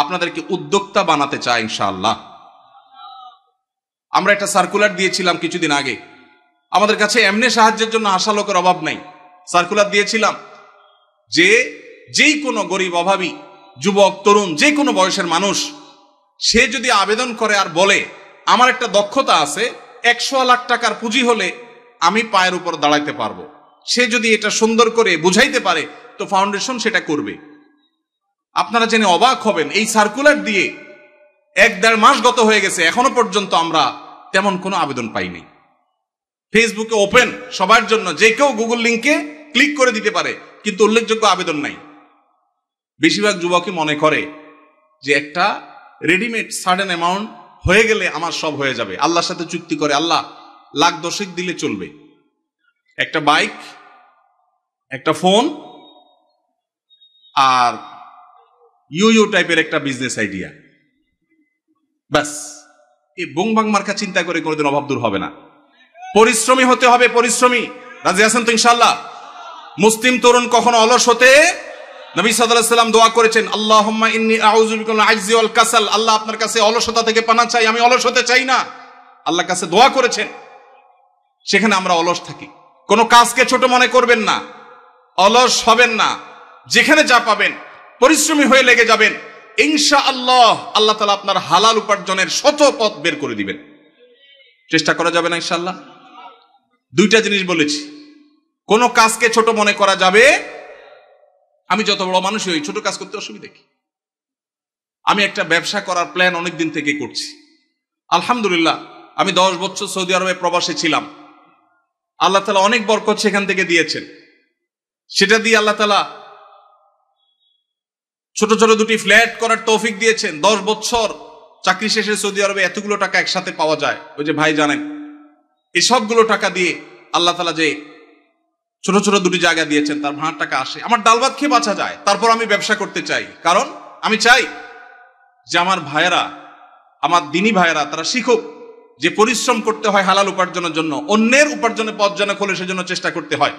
আপনাদেরকে উদ্যোক্তা বানাতে চায় ইনশাআল্লাহ। আমরা একটা সার্কুলার দিয়েছিলাম কিছুদিন আগে, আমাদের কাছে এমনি সাহায্যের জন্য আশা লোকের অভাব নাই। সার্কুলার দিয়েছিলাম যে যেই কোনো গরিব অভাবী যুবক তরুণ যে কোনো বয়সের মানুষ সে যদি আবেদন করে আর বলে আমার একটা দক্ষতা আছে, 100 লাখ টাকার পুঁজি হলে আমি পায়ের উপর দাঁড়াইতে পারবো, সে যদি এটা সুন্দর করে বুঝাইতে পারে তো ফাউন্ডেশন সেটা করবে। আপনারা জেনে অবাক হবেন, এই সার্কুলার দিয়ে 1-1.5 মাস গত হয়ে গেছে, এখনো পর্যন্ত আমরা তেমন কোনো আবেদন পাইনি। ফেসবুকে ওপেন সবার জন্য, যে কেউ গুগল লিঙ্কে ক্লিক করে দিতে পারে, কিন্তু উল্লেখযোগ্য আবেদন নাই। বেশিরভাগ যুবকই মনে করে যে একটা রেডিমেড সার্টেন অ্যামাউন্ট হয়ে গেলে আমার সব হয়ে যাবে। আল্লাহর সাথে চুক্তি করে আল্লাহ 1,10,000 দিলে চলবে, একটা বাইক, একটা ফোন আর ইউ টাইপের একটা বিজনেস আইডিয়া, ব্যাস। এই বংবাং মার্কা চিন্তা করে কোনোদিন অভাব দূর হবে না। পরিশ্রমী হতে হবে, পরিশ্রমী। রাজি আছেন তো ইনশাআল্লাহ? মুসলিম তরুণ কখনো অলস হতে, নবী সাল্লাল্লাহু আলাইহি ওয়াসাল্লাম দোয়া করেছেন, আল্লাহুম্মা ইন্নী আউযু বিকা মিনাল আজজি ওয়াল কাসাল, আল্লাহ আপনার কাছে অলসতা থেকে পানা চাই, আমি অলস হতে চাই না। আল্লাহর কাছে দোয়া করেছেন, সেখানে আমরা অলস থাকি। কোনো কাজকে ছোট মনে করবেন না, অলস হবেন না, যেখানে যা পাবেন পরিশ্রমী হয়ে লেগে যাবেন, ইনশাআল্লাহ আল্লাহ তাআলা আপনার হালাল উপার্জনের শত পথ বের করে দিবেন। চেষ্টা করা যাবে না ইনশাআল্লাহ? দুইটা জিনিস বলেছি, কোনো কাজকে ছোট মনে করা যাবে। আমি যত বড় মানুষ হই, ছোট কাজ করতে অসুবিধা কি? আমি একটা ব্যবসা করার প্ল্যান অনেকদিন থেকে করছি। আলহামদুলিল্লাহ, আমি 10 বছর সৌদি আরবে প্রবাসে ছিলাম। আল্লাহ তাআলা অনেক বরকত সেখান থেকে দিয়েছেন। সেটা দিয়ে আল্লাহ তাআলা ছোট ছোট 2টি ফ্ল্যাট করার তৌফিক দিয়েছেন। 10 বছর চাকরি শেষে সৌদি আরবে এতগুলো টাকা একসাথে পাওয়া যায়, ওই যে ভাই জানেন, এই সবগুলো টাকা দিয়ে আল্লাহ তাআলা যে ছোট ছোট 2টি জায়গা দিয়েছেন, তার ভাড়ার টাকা আসে, আমার ডাল ভাত খেয়ে বাঁচা যায়। তারপর আমি ব্যবসা করতে চাই, কারণ আমি চাই যে আমার ভাইয়েরা, আমার দিনী ভাইয়েরা, তারা শিখুক যে পরিশ্রম করতে হয় হালাল উপার্জনের জন্য, অন্যের উপার্জনের পথ যেন খোলে সেজন্য চেষ্টা করতে হয়।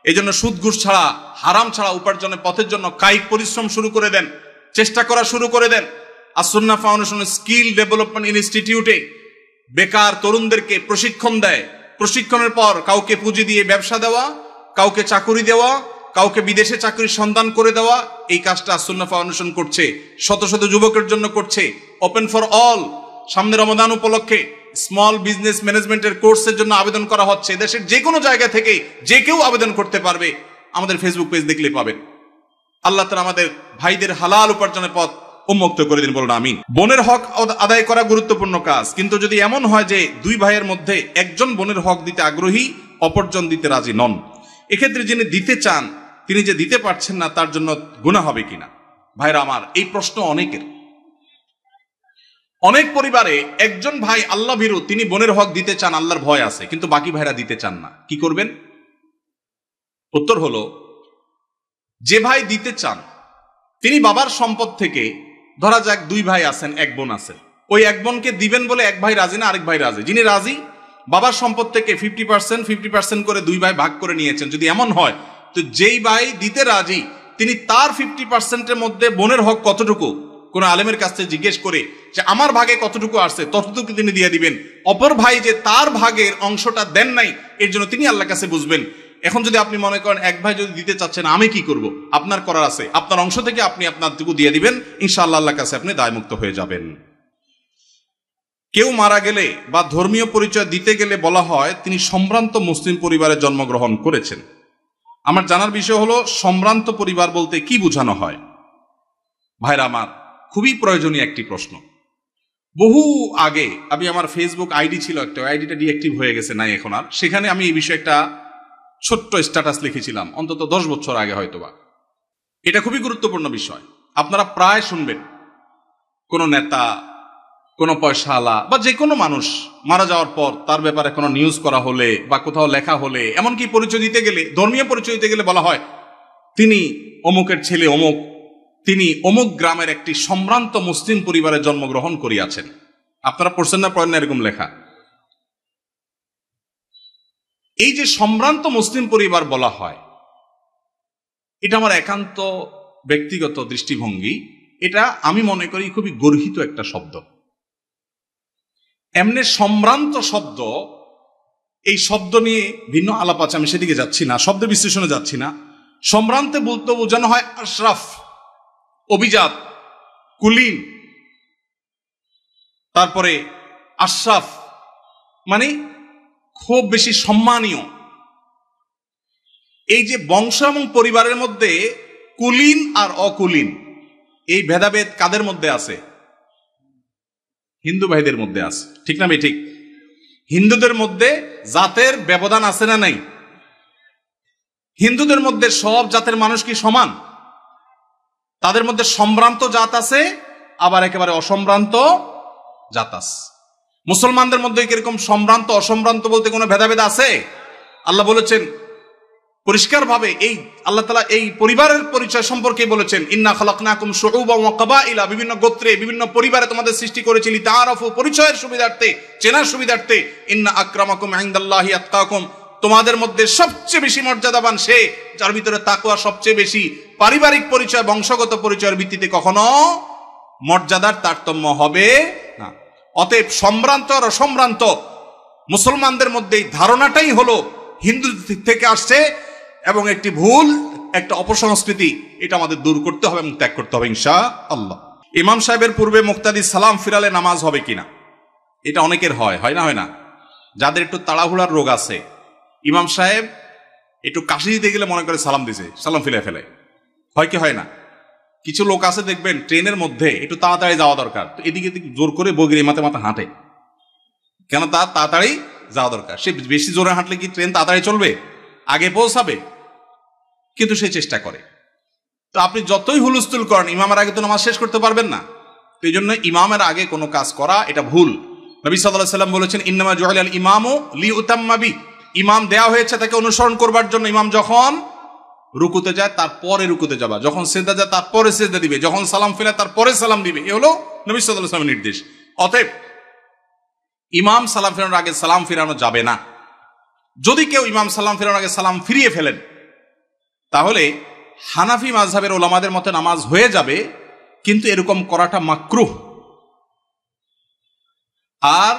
এই জন্য সুদ ঘুষ ছাড়া, হারাম ছাড়া উপার্জনের পথের জন্য কায়িক পরিশ্রম শুরু করে দেন, চেষ্টা করা শুরু করে দেন। আসুন্নাহ ফাউন্ডেশন স্কিল ডেভেলপমেন্ট ইনস্টিটিউটে বেকার তরুণদেরকে প্রশিক্ষণ দেয়। প্রশিক্ষণের পর কাউকে পুঁজি দিয়ে ব্যবসা দেওয়া, কাউকে চাকরি দেওয়া, কাউকে বিদেশে চাকরির সন্ধান করে দেওয়া, এই কাজটা আসুন্নাহ ফাউন্ডেশন করছে, শত শত যুবকের জন্য করছে। ওপেন ফর অল, সামনে রমাদান উপলক্ষে স্মল বিজনেস ম্যানেজমেন্টের কোর্সের জন্য আবেদন করা হচ্ছে। দেশের যে কোনো জায়গা থেকে যে কেউ আবেদন করতে পারবে, আমাদের ফেসবুক পেজ দেখলে পাবেন। আল্লাহ তাআলা আমাদের ভাইদের হালাল উপার্জনের পথ উন্মুক্ত করে দিন, বলুন আমিন। বোনের হক আদায় করা গুরুত্বপূর্ণ কাজ, কিন্তু যদি এমন হয় যে 2 ভাইয়ের মধ্যে একজন বোনের হক দিতে আগ্রহী, অপরজন দিতে রাজি নন, এক্ষেত্রে যিনি দিতে চান তিনি যে দিতে পারছেন না, তার জন্য গুনাহ হবে কিনা? ভাইরা আমার, এই প্রশ্ন অনেকের। অনেক পরিবারে একজন ভাই আল্লাহ ভীরু, তিনি বোনের হক দিতে চান, আল্লাহর ভয় আছে, কিন্তু বাকি ভাইরা দিতে চান না। কি করবেন? উত্তর হলো, যে ভাই দিতে চান তিনি বাবার সম্পদ থেকে, ধরা যাক 2 ভাই আছেন, 1 বোন আছেন, ওই 1 বোনকে দিবেন বলে 1 ভাই রাজি না, আরেক ভাই রাজি। যিনি রাজি, বাবার সম্পদ থেকে 50% করে 2 ভাই ভাগ করে নিয়েছেন। যদি এমন হয়, তো যেই ভাই দিতে রাজি তিনি তার 50%-এর মধ্যে বোনের হক কতটুকু, কোন আলেমের কাছ থেকে জিজ্ঞেস করে যে আমার ভাগে কতটুকু আসছে, ততটুকু তিনি দিয়ে দিবেন। অপর ভাই যে তার ভাগের অংশটা দেন নাই, এর জন্য তিনি আল্লাহর কাছে বুঝবেন। এখন যদি আপনি মনে করেন 1 ভাই যদি দিতে চাচ্ছেন, আমি কি করব? আপনার করার আছে, আপনার অংশ থেকে আপনি আপনারটুকু দিয়ে দিবেন, ইনশাআল্লাহ আল্লাহর কাছে আপনি দায়মুক্ত হয়ে যাবেন। কেউ মারা গেলে বা ধর্মীয় পরিচয় দিতে গেলে বলা হয় তিনি সম্ভ্রান্ত মুসলিম পরিবারে জন্মগ্রহণ করেছেন। আমার জানার বিষয় হলো, সম্ভ্রান্ত পরিবার বলতে কি বোঝানো হয়? ভাইরা আমার, খুবই প্রয়োজনীয় একটি প্রশ্ন। বহু আগে আমি, আমার ফেসবুক আইডি ছিল একটা, আইডিটা ডিঅ্যাক্টিভ হয়ে গেছে, নাই এখন আর। সেখানে আমি এই বিষয়ে একটা ছোট্ট স্ট্যাটাস লিখেছিলাম, অন্তত 10 বছর আগে হয়তোবা। এটা খুবই গুরুত্বপূর্ণ বিষয়। আপনারা প্রায় শুনবেন কোন নেতা, কোন পয়সাওয়ালা বা যে কোনো মানুষ মারা যাওয়ার পর তার ব্যাপারে কোনো নিউজ করা হলে বা কোথাও লেখা হলে, এমনকি পরিচয় দিতে গেলে, ধর্মীয় পরিচয় দিতে গেলে বলা হয় তিনি অমুকের ছেলে অমুক, তিনি অমুক গ্রামের একটি সম্ভ্রান্ত মুসলিম পরিবারে জন্মগ্রহণ করিয়াছেন। আপনারা পড়ছেন না, পড়েন না এরকম লেখা? এই যে সম্ভ্রান্ত মুসলিম পরিবার বলা হয়, এটা আমার একান্ত ব্যক্তিগত দৃষ্টিভঙ্গি। এটা আমি মনে করি খুবই গর্হিত একটা শব্দ। এমনি সম্ভ্রান্ত শব্দ এই শব্দ নিয়ে ভিন্ন আলাপ আছে, আমি সেদিকে যাচ্ছি না, শব্দ বিশ্লেষণে যাচ্ছি না। সম্ভ্রান্তে বলতে বোঝানো হয় আশরাফ, অভিজাত, কুলীন। তারপরে আশরাফ মানে খুব বেশি সম্মানীয়। এই যে বংশ এবং পরিবারের মধ্যে কুলীন আর অকুলীন, এই ভেদাভেদ কাদের মধ্যে আছে? হিন্দু ভাইদের মধ্যে আছে, ঠিক না? ঠিক। হিন্দুদের মধ্যে জাতের ব্যবধান আছে না নাই? হিন্দুদের মধ্যে সব জাতের মানুষ কি সমান? তাদের মধ্যে সম্ভ্রান্ত জাত আছে, আবার একেবারে অসম্ভ্রান্ত জাত আছে। মুসলমানদের মধ্যে কিরকম সম্ভ্রান্ত অসম্ভ্রান্ত বলতে কোনো ভেদাভেদ আছে? আল্লাহ বলেছেন পরিষ্কার ভাবে, এই আল্লাহ তাআলা এই পরিবারের পরিচয় সম্পর্কে বলেছেন, ইন্না খালাকনাকুম শুউবান ওয়া কাবাইলা, বিভিন্ন গোত্রে বিভিন্ন পরিবারে তোমাদের সৃষ্টি করেছি, লিতাআরাফু, পরিচয়ের সুবিধার্থে, চেনার সুবিধার্থে। ইন্না আকরামাকুম ইনদাল্লাহি আতকাকুম, তোমাদের মধ্যে সবচেয়ে বেশি মর্যাদাবান সে যার ভিতরে তাকওয়া সবচেয়ে বেশি। পারিবারিক পরিচয়, বংশগত পরিচয়ের ভিত্তিতে কখনো মর্যাদার তারতম্য হবে না। অতএব সম্ভ্রান্ত আর অসম্ভ্রান্ত মুসলমানদের মধ্যে এই ধারণাটাই হলো হিন্দু থেকে আসছে এবং একটি ভুল, একটা অপসংস্কৃতি। এটা আমাদের দূর করতে হবে এবং ত্যাগ করতে হবে ইনশাআল্লাহ। ইমাম সাহেবের পূর্বে মুক্তাদি সালাম ফিরালে নামাজ হবে কিনা? এটা অনেকের হয় না? হয় না? যাদের একটু তাড়াহুড়ার রোগ আছে, ইমাম সাহেব একটু কাশি দিতে গেলে মনে করে সালাম দিছে, সালাম ফিরে ফেলে। হয় কি হয় না? কিছু লোক আছে দেখবেন ট্রেনের মধ্যে একটু তাড়াতাড়ি যাওয়া দরকার, তো এদিকে জোর করে বগিরে মাথা হাঁটে। কেন? তার তাড়াতাড়ি যাওয়া দরকার। সে বেশি জোরে হাঁটলে কি ট্রেন তাড়াতাড়ি চলবে? আগে পৌঁছাবে, কিন্তু সে চেষ্টা করে। তো আপনি যতই হুলস্থুল করেন, ইমামের আগে তো নামাজ শেষ করতে পারবেন না। তো এই জন্য ইমামের আগে কোনো কাজ করা এটা ভুল। নবী সাল্লাল্লাহু আলাইহি ওয়াসাল্লাম বলেছেন, ইন্নামা জুইলাল ইমামু লিইউতাম্মা বি, ইমাম দেয়া হয়েছে তাকে অনুসরণ করবার জন্য। ইমাম যখন রুকুতে যায় তারপরে রুকুতে যাবা, যখন সিজদা যায় তারপরে সিজদা দিবে, যখন সালাম ফিরে তারপরে সালাম দিবে। এ হলো নবী সাল্লাল্লাহু আলাইহি ওয়াসাল্লামের নির্দেশ। অতএব ইমাম সালাম ফেরানোর আগে সালাম ফিরানো যাবে না। যদি কেউ ইমাম সালাম ফেরানোর আগে সালাম ফিরিয়ে ফেলেন, তাহলে হানাফি মাযহাবের ওলামাদের মতে নামাজ হয়ে যাবে, কিন্তু এরকম করাটা মাকরুহ। আর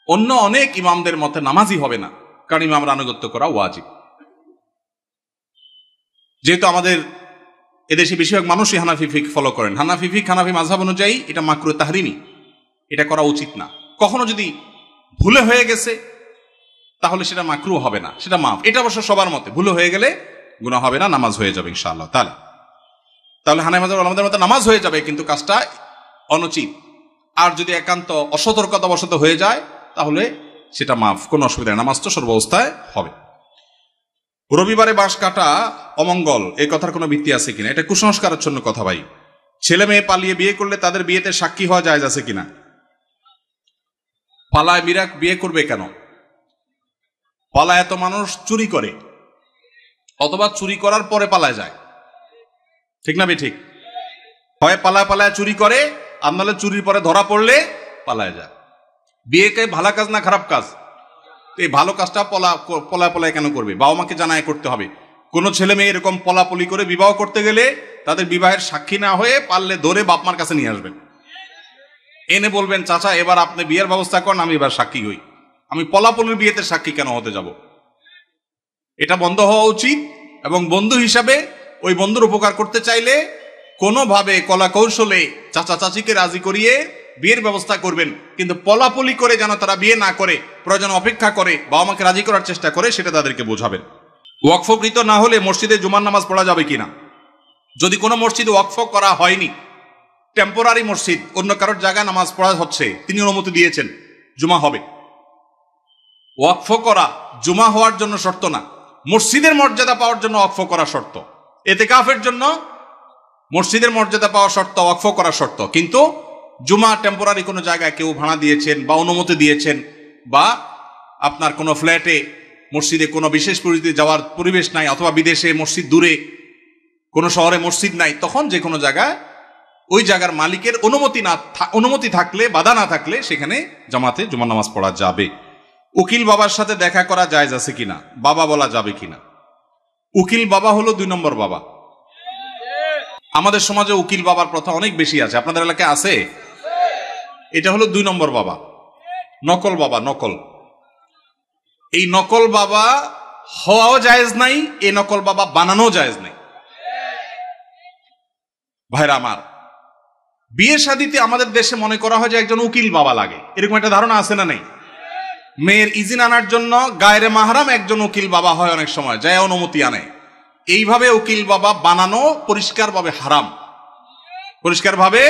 অন্য অনেক ইমামদের মতে নামাজই হবে না, কারণ ইমামরা আনুগত্য করা ওয়াজিব। যেহেতু আমাদের এদেশে বেশিরভাগ মানুষই হানাফি ফিক ফলো করেন, হানাফি ফিক হানাফি মাযহাব অনুযায়ী এটা মাকরুহ তাহরিমি, এটা করা উচিত না। কখনো যদি ভুলে হয়ে গেছে তাহলে সেটা মাকরুহ হবে না, সেটা মাফ। এটা অবশ্য সবার মতে, ভুলে হয়ে গেলে গুনাহ হবে না, নামাজ হয়ে যাবে ইনশাআল্লাহ তাআলা। তাহলে হানাফি মাযহাবের ওলামাদের মতে নামাজ হয়ে যাবে, কিন্তু কাজটা অনুচিত। আর যদি একান্ত অসতর্কতাবশত হয়ে যায় তাহলে সেটা মাফ, কোনো অসুবিধা নেই, নামাজ তো সর্বাবস্থায় হবে। রবিবারে বাঁশ কাটা অমঙ্গল, এই কথার কোনো ভিত্তি আছে কিনা? এটা কুসংস্কারের জন্য কথা ভাই। ছেলে মেয়ে পালিয়ে বিয়ে করলে তাদের বিয়েতে সাক্ষী হওয়া জায়েজ আছে কিনা? পালায় মিরাক বিয়ে করবে কেন? পালায় এত মানুষ চুরি করে, অথবা চুরি করার পরে পালায় যায়, ঠিক না? ঠিক। হয় পালায় চুরি করে, আর নাহলে চুরির পরে ধরা পড়লে পালায় যায়। বিয়েকে ভালো কাজ না খারাপ কাজ? এই ভালো কাজটা পলায় কেন করবে? বাবা মাকে জানায় করতে হবে। কোন ছেলে মেয়ে এরকম পলাপলি করে বিবাহ করতে গেলে তাদের বিবাহের সাক্ষী না হয়ে পারলে ধরে বাপ মার কাছে নিয়ে আসবেন, এনে বলবেন, চাচা এবার আপনি বিয়ের ব্যবস্থা করেন, আমি এবার সাক্ষী হই। আমি পলাপলির বিয়েতে সাক্ষী কেন হতে যাব? এটা বন্ধ হওয়া উচিত। এবং বন্ধু হিসাবে ওই বন্ধুর উপকার করতে চাইলে কোনোভাবে কলা কৌশলে চাচা চাচিকে রাজি করিয়ে বিয়ের ব্যবস্থা করবেন, কিন্তু পলাপলি করে যেন তারা বিয়ে না করে, প্রয়োজন অপেক্ষা করে বাবা মাকে রাজি করার চেষ্টা করে, সেটা তাদেরকে বোঝাবেন। ওয়াকফকৃত না হলে মসজিদে জুমার নামাজ পড়া যাবে কিনা? যদি কোনো মসজিদে ওয়াকফ করা হয়নি, টেম্পোরারি মসজিদ, অন্য কারোর জায়গায় নামাজ পড়া হচ্ছে, তিনি অনুমতি দিয়েছেন, জুমা হবে। ওয়াকফ করা জুমা হওয়ার জন্য শর্ত না, মসজিদের মর্যাদা পাওয়ার জন্য ওয়াকফ করা শর্ত। ইতিকাফের জন্য মসজিদের মর্যাদা পাওয়া শর্ত, ওয়াকফ করা শর্ত। কিন্তু জুমা টেম্পোরারি কোনো জায়গায় কেউ ভাড়া দিয়েছেন বা অনুমতি দিয়েছেন, বা আপনার কোনো ফ্ল্যাটে মসজিদে কোনো বিশেষ পরিস্থিতি যাওয়ার পরিবেশ নাই, অথবা বিদেশে মসজিদ দূরে কোনো শহরে মসজিদ নাই, তখন যে কোনো জায়গায় ওই জায়গার মালিকের অনুমতি থাকলে, বাধা না থাকলে সেখানে জামাতে জুমার নামাজ পড়া যাবে। উকিল বাবার সাথে দেখা করা জায়েজ আছে কিনা? বাবা বলা যাবে কিনা? উকিল বাবা হলো 2 নম্বর বাবা। আমাদের সমাজে উকিল বাবার প্রথা অনেক বেশি আছে, আপনাদের এলাকায় আছে? এটা হলো 2 নম্বর বাবা, নকল বাবা, নকল। এই নকল বাবা হওয়াও জায়েজ নাই, এই নকল বাবা বানানো জায়েজ নাই। ভাইরা আমার, বিয়ে শাদীতে আমাদের দেশে মনে করা হয় যে একজন উকিল বাবা লাগে, এরকম একটা ধারণা আছে না নেই? মেয়ের ইজিন আনার জন্য গায়রে মাহরাম একজন উকিল বাবা হয়, অনেক সময় যায় অনুমতি আনে। এইভাবে উকিল বাবা বানানো পরিষ্কারভাবে হারাম, পরিষ্কারভাবে।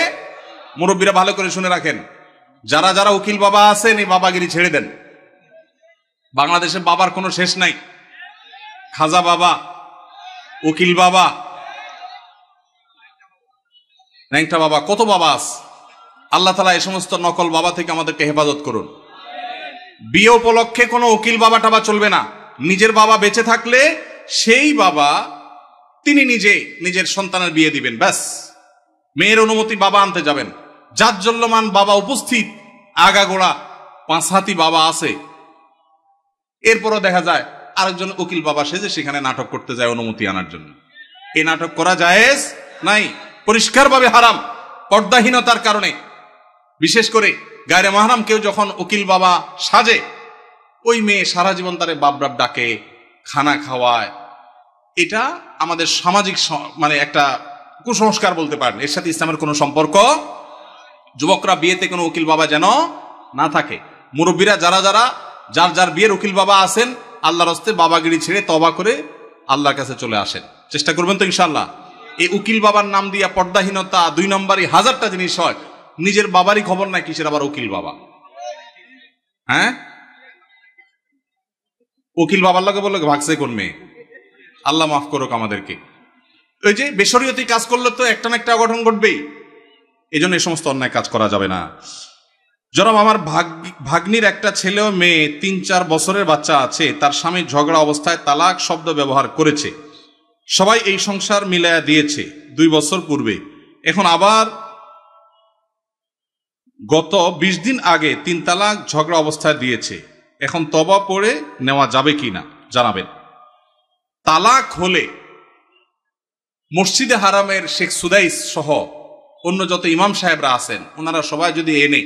মুরব্বীরা ভালো করে শুনে রাখেন, যারা যারা উকিল বাবা আছেন এই বাবাগিরি ছেড়ে দেন। বাংলাদেশে বাবার কোনো শেষ নাই। খাজা বাবা, উকিল বাবা, ন্যাংটা বাবা, কত বাবা আছে। আল্লাহ তাআলা এই সমস্ত নকল বাবা থেকে আমাদেরকে হেফাজত করুন। বিয়ে উপলক্ষে কোনো উকিল বাবা টাবা চলবে না। নিজের বাবা বেঁচে থাকলে সেই বাবা তিনি নিজে নিজের সন্তানের বিয়ে দিবেন, ব্যাস। মেয়ের অনুমতি বাবা আনতে যাবেন। জাজ্জল্যমান বাবা উপস্থিত, আগাগোড়া 5 হাতি বাবা আছে, এরপরও দেখা যায় আরেকজন উকিল বাবা সেজে সেখানে নাটক করতে যায় অনুমতি আনার জন্য। এই নাটক করা জায়েজ নাই, পরিষ্কারভাবে হারাম, পর্দাহীনতার কারণে। বিশেষ করে গায়রে মাহরাম কেউ যখন উকিল বাবা সাজে, ওই মেয়ে সারা জীবন তারে বাপ ডাকে, খানা খাওয়ায়। এটা আমাদের সামাজিক মানে একটা কুসংস্কার বলতে পারেন, এর সাথে ইসলামের কোনো সম্পর্ক। যুবকরা বিয়েতে কোনো উকিল বাবা যেন না থাকে। মুরব্বীরা যারা যারা যার যার বিয়ের উকিল বাবা আছেন, আল্লাহর হস্তে বাবাগিরি ছেড়ে তওবা করে আল্লাহর কাছে চলে আসেন, চেষ্টা করবেন তো ইনশাআল্লাহ। এই উকিল বাবার নাম দিয়া পর্দাহীনতা 2 নম্বরই 1000টা জিনিস হয়। নিজের বাবারই খবর নাই, কিসের আবার উকিল বাবা? হ্যাঁ, উকিল বাবার লগে বললো ভাগছে কোন মেয়ে। আল্লাহ মাফ করুক আমাদেরকে। ওই যে বেশরিয়তি কাজ করলে তো একটা না একটা অঘটন ঘটবেই, এই জন্য এই সমস্ত অন্যায় কাজ করা যাবে না। জনাব, আমার ভাগ্নির একটা ছেলে ও মেয়ে 3-4 বছরের বাচ্চা আছে। তার স্বামী ঝগড়া অবস্থায় তালাক শব্দ ব্যবহার করেছে। সবাই এই সংসার মিলায়া দিয়েছে 2 বছর পূর্বে। এখন আবার গত 20 দিন আগে 3 তালাক ঝগড়া অবস্থায় দিয়েছে। এখন তওবা পড়ে নেওয়া যাবে কিনা জানাবেন। তালাক হলে মসজিদে হারামের শেখ সুদাইস সহ অন্য যত ইমাম সাহেবরা আছেন, ওনারা সবাই যদি এনে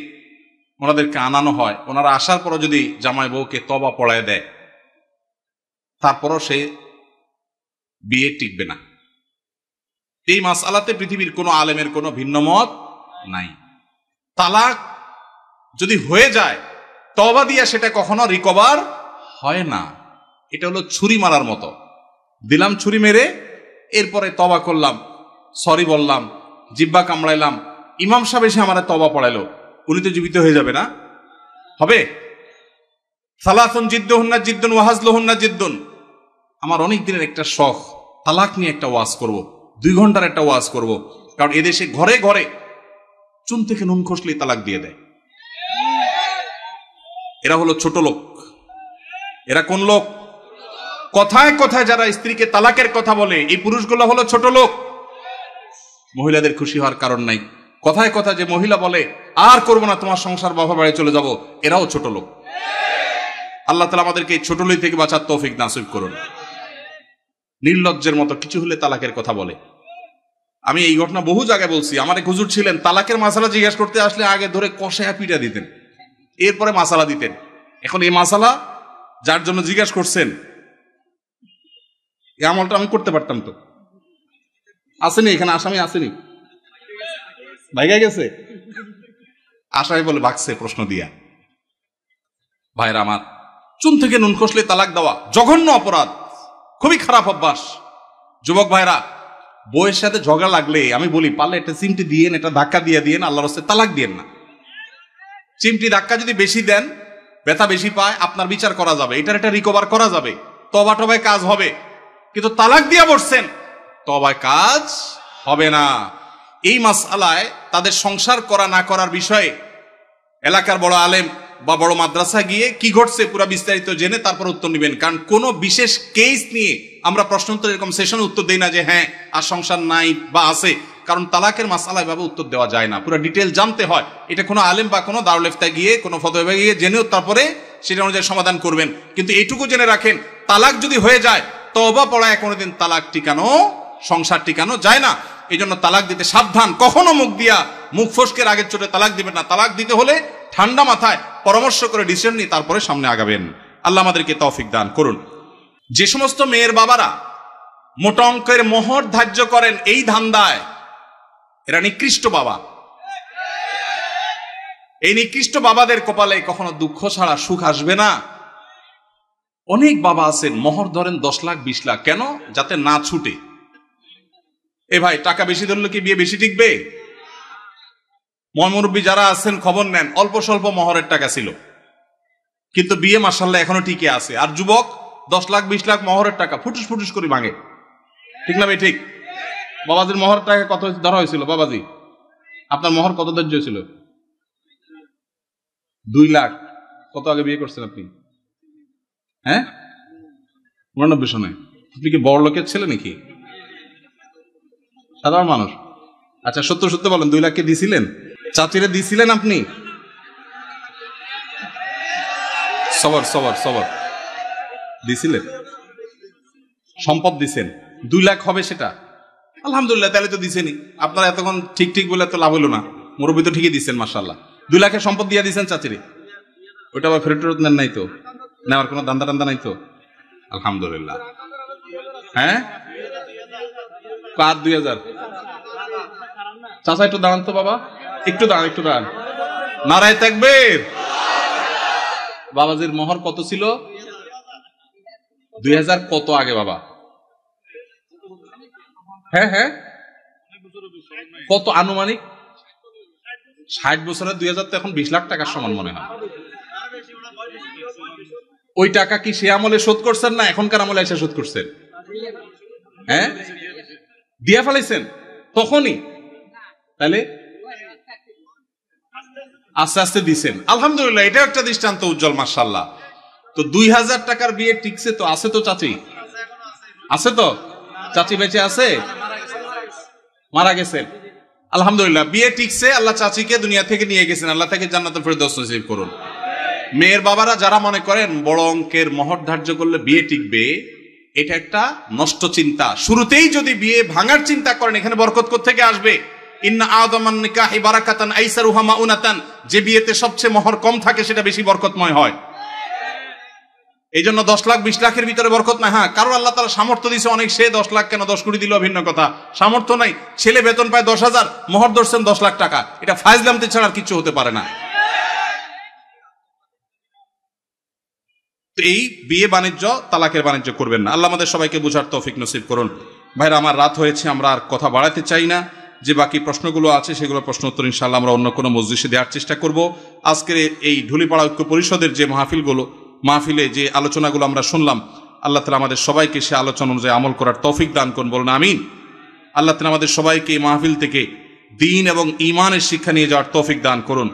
ওনাদেরকে আনানো হয়, ওনারা আসার পরও যদি জামাই বউকে তওবা পড়ায় দেয়, তারপরও সে বিয়ে টিকবে না। এই মাসআলাতে পৃথিবীর কোনো আলেমের কোনো ভিন্ন মত নাই। তালাক যদি হয়ে যায়, তওবা দিয়া সেটা কখনো রিকভার হয় না। এটা হলো ছুরি মারার মতো, দিলাম ছুরি মেরে, এরপরে তওবা করলাম, সরি বললাম, জিব্বা কামড়াইলাম, ইমাম সাহেব এসে আমার তওবা পড়াইলো, উনি তো জীবিত হয়ে যাবে না? হবে? সালাসুন জিদ্দুহুন্না জিদ্দুন ওয়া হাজলুহুন্না জিদ্দুন। আমার অনেক দিনের একটা শখ, তালাক নিয়ে একটা ওয়াজ করব, 2 ঘন্টার একটা ওয়াজ করব। কারণ এদেশে ঘরে ঘরে চুন থেকে নুন খসলেই তালাক দিয়ে দেয়। এরা হলো ছোট লোক। এরা কোন লোক? কথায় কথায় যারা স্ত্রীকে তালাকের কথা বলে, এই পুরুষগুলো হলো ছোট লোক। মহিলাদের খুশি হওয়ার কারণ নাই। কথায় কথা যে মহিলা বলে আর করবো না, তোমার সংসার বাবা বাড়ি চলে যাব, এরাও ছোট লোক। আল্লাহ তাআলা আমাদেরকে এই ছোট লোক থেকে বাঁচার তৌফিক নাসিব করুন। নির্লজ্জের মতো কিছু হলে তালাকের কথা বলে। আমি এই ঘটনা বহু জায়গায় বলছি। আমার এক হুজুর ছিলেন, তালাকের মাসালা জিজ্ঞাসা করতে আসলে আগে ধরে কষায়া পিটা দিতেন, এরপরে মাসালা দিতেন। এখন এই মাসালা যার জন্য জিজ্ঞাসা করছেন, এই আমলটা আমি করতে পারতাম তো। আসেনি এখানে আসামি? আসেনি? ভাইগা গেছে? আসামি বলে ভাগছে প্রশ্ন দিয়া। ভাইরা আমার, চুন থেকে নুন খসলে তালাক দেওয়া জঘন্য অপরাধ, খুবই খারাপ অভ্যাস। যুবক ভাইরা, বউয়ের সাথে ঝগড়া লাগলে আমি বলি, পারলে একটা চিমটি দিয়েন, একটা ধাক্কা দিয়ে দিয়েন, আল্লাহর রাস্তায় তালাক দিয়েন না। চিমটি ধাক্কা যদি বেশি দেন, ব্যথা বেশি পায়, আপনার বিচার করা যাবে, এটার একটা রিকভার করা যাবে, তওবা টবায় কাজ হবে। কিন্তু তালাক দিয়া বসছেন, তওবায় কাজ হবে না। এই মাসআলায় তাদের সংসার করা না করার বিষয়ে এলাকার বড় আলেম বা বড় মাদ্রাসা গিয়ে কি ঘটছে পুরো বিস্তারিত জেনে তারপর উত্তর নেবেন। কারণ কোন বিশেষ কেস নিয়ে আমরা প্রশ্নোত্তর এরকম সেশনে উত্তর দেই না যে হ্যাঁ আর সংসার নাই বা আছে। কারণ তালাকের মাসআলায় ভাবে উত্তর দেওয়া যায় না, পুরো ডিটেল জানতে হয়। এটা কোনো আলেম বা কোনো দারুল ইফতায় গিয়ে কোনো ফতোয়া গিয়ে জেনেও তারপরে সেটা অনুযায়ী সমাধান করবেন। কিন্তু এইটুকু জেনে রাখেন, তালাক যদি হয়ে যায়, তওবা পড়ায় কোনোদিন তালাক টিকানো, সংসার টিকানো যায় না। এই জন্য তালাক দিতে সাবধান। কখনো মুখ ফসকের আগের চোটে তালাক দিবেন না। তালাক দিতে হলে ঠান্ডা মাথায় পরামর্শ করে ডিসিশন নিয়ে তারপরে সামনে আগাবেন। আল্লাহ আমাদেরকে তৌফিক দান করুন। যে সমস্ত মেয়ের বাবারা মোটা অঙ্কের মোহর ধার্য করেন এই ধান্দায়, এরা নিকৃষ্ট বাবা। এই নিকৃষ্ট বাবাদের কপালে কখনো দুঃখ ছাড়া সুখ আসবে না। অনেক বাবা আছেন মোহর ধরেন 10 লাখ 20 লাখ, কেন? যাতে না ছুটে। এ ভাই, টাকা বেশি ধরলে কি বিয়ে বেশি টিকবে? মুরব্বী যারা আছেন খবর নেন, অল্প স্বল্প মোহরের টাকা ছিল, কিন্তু বিয়ে মাশাআল্লাহ এখনো টিকে আছে। আর যুবক 10 লাখ 20 লাখ মোহরের টাকা ফুটুস ফুটুস করে ভাঙে। ঠিক না ভাই? ঠিক। বাবাজির মোহরের টাকা কত ধরা হয়েছিল? বাবাজি, আপনার মোহর কত ধার্য হয়েছিল? 2 লাখ। কত আগে বিয়ে করছেন আপনি? হ্যাঁ, 89 সনে। আপনি কি বড় লোকের ছেলে নাকি? সাধারণ মানুষ। আচ্ছা, সত্য সত্য বলেন, 2 লাখ কে দিছিলেন? চাচিরে দিছিলেন আপনি? সবর সবর সবর দিছিলেন? সম্পদ দিছেন? 2 লাখ হবে সেটা? আলহামদুলিল্লাহ, তাহলে তো দিছেনি। আপনারা এতক্ষণ ঠিক ঠিক বলে তো লাভ হলো না। মুরব্বী তো ঠিকই দিচ্ছেন মাশাআল্লাহ। 2 লাখের সম্পদ দিয়ে দিচ্ছেন চাচিরে, ওইটা আবার ফেরত ফেরত নেন নাই তো? নেওয়ার কোনো দান্দা টান্দা নাই তো? আলহামদুলিল্লাহ। হ্যাঁ, কার 2000? চাচা একটু দাঁড়ান তো বাবা, একটু দাঁড়ান, একটু দাঁড়ান। নারায়ে তাকবীর। বাবাজির মোহর কত ছিল? 2000 কত আগে বাবা? হ্যাঁ হ্যাঁ, কত আনুমানিক? 60 বছরে 2000 তো এখন 20 লাখ টাকার সমান মনে হয়। ওই টাকা কি সে আমলে শোধ করছেন না এখনকার আমলে এসে শোধ করছেন? হ্যাঁ, দিয়া ফেলাইছেন তখনই? তাহলে আস্তে আস্তে দিছেন, আলহামদুলিল্লাহ। এটা একটা দৃষ্টান্ত উজ্জ্বল মাশাআল্লাহ। তো 2000 টাকার বিয়ে টিকছে তো? আছে তো চাচি? আছে তো? চাচি বেঁচে আছে? মারা গেছেন? আলহামদুলিল্লাহ, বিয়ে টিকছে। আল্লাহ চাচিকে দুনিয়া থেকে নিয়ে গেছেন, আল্লাহ তাকে জান্নাতুল ফেরদৌস নসিব করুন। মেয়ের বাবারা যারা মনে করেন বড় অঙ্কের মোহর ধার্য করলে বিয়ে টিকবে, এটা একটা নষ্ট চিন্তা। শুরুতেই যদি বিয়ে ভাঙার চিন্তা করেন, এখানে বরকত কোত্থেকে আসবে? ইন্না আযমান নিকাহি বারাকাতান আইসারুহা মাউনাতান। যে বিয়েতে সবচেয়ে মোহর কম থাকে সেটা বেশি বরকতময় হয়। এই জন্য 10 লাখ 20 লাখের ভিতরে বরকত নাই। হ্যাঁ, কারণ আল্লাহ তাআলা সামর্থ্য দিয়েছে অনেক, সে 10 লাখ কেন 10 কোটি দিল ভিন্ন কথা। সামর্থ্য নাই, ছেলে বেতন পায় 10,000, মোহর ধরছেন 10 লাখ টাকা। এটা ফাজলামতি ছাড়া আর কিছু হতে পারে না। তো এই বিয়ে বাণিজ্য, তালাকের বাণিজ্য করবেন না। আল্লাহ আমাদের সবাইকে বুঝার তৌফিক নসিব করুন। ভাইরা আমার, রাত হয়েছে, আমরা আর কথা বাড়াতে চাই না। যে বাকি প্রশ্নগুলো আছে সেগুলো প্রশ্ন উত্তর ইনশাআল্লাহ আমরা অন্য কোনো মজলিসে দেওয়ার চেষ্টা করব। আজকের এই ঢুলিপাড়া ঐক্য পরিষদের যে মাহফিলে যে আলোচনাগুলো আমরা শুনলাম, আল্লাহ তাআলা আমাদের সবাইকে সে আলোচনা অনুযায়ী আমল করার তৌফিক দান করুন, বলুন আমিন। আল্লাহ তাআলা আমাদের সবাইকে এই মাহফিল থেকে দ্বীন এবং ঈমানের শিক্ষা নিয়ে যাওয়ার তৌফিক দান করুন।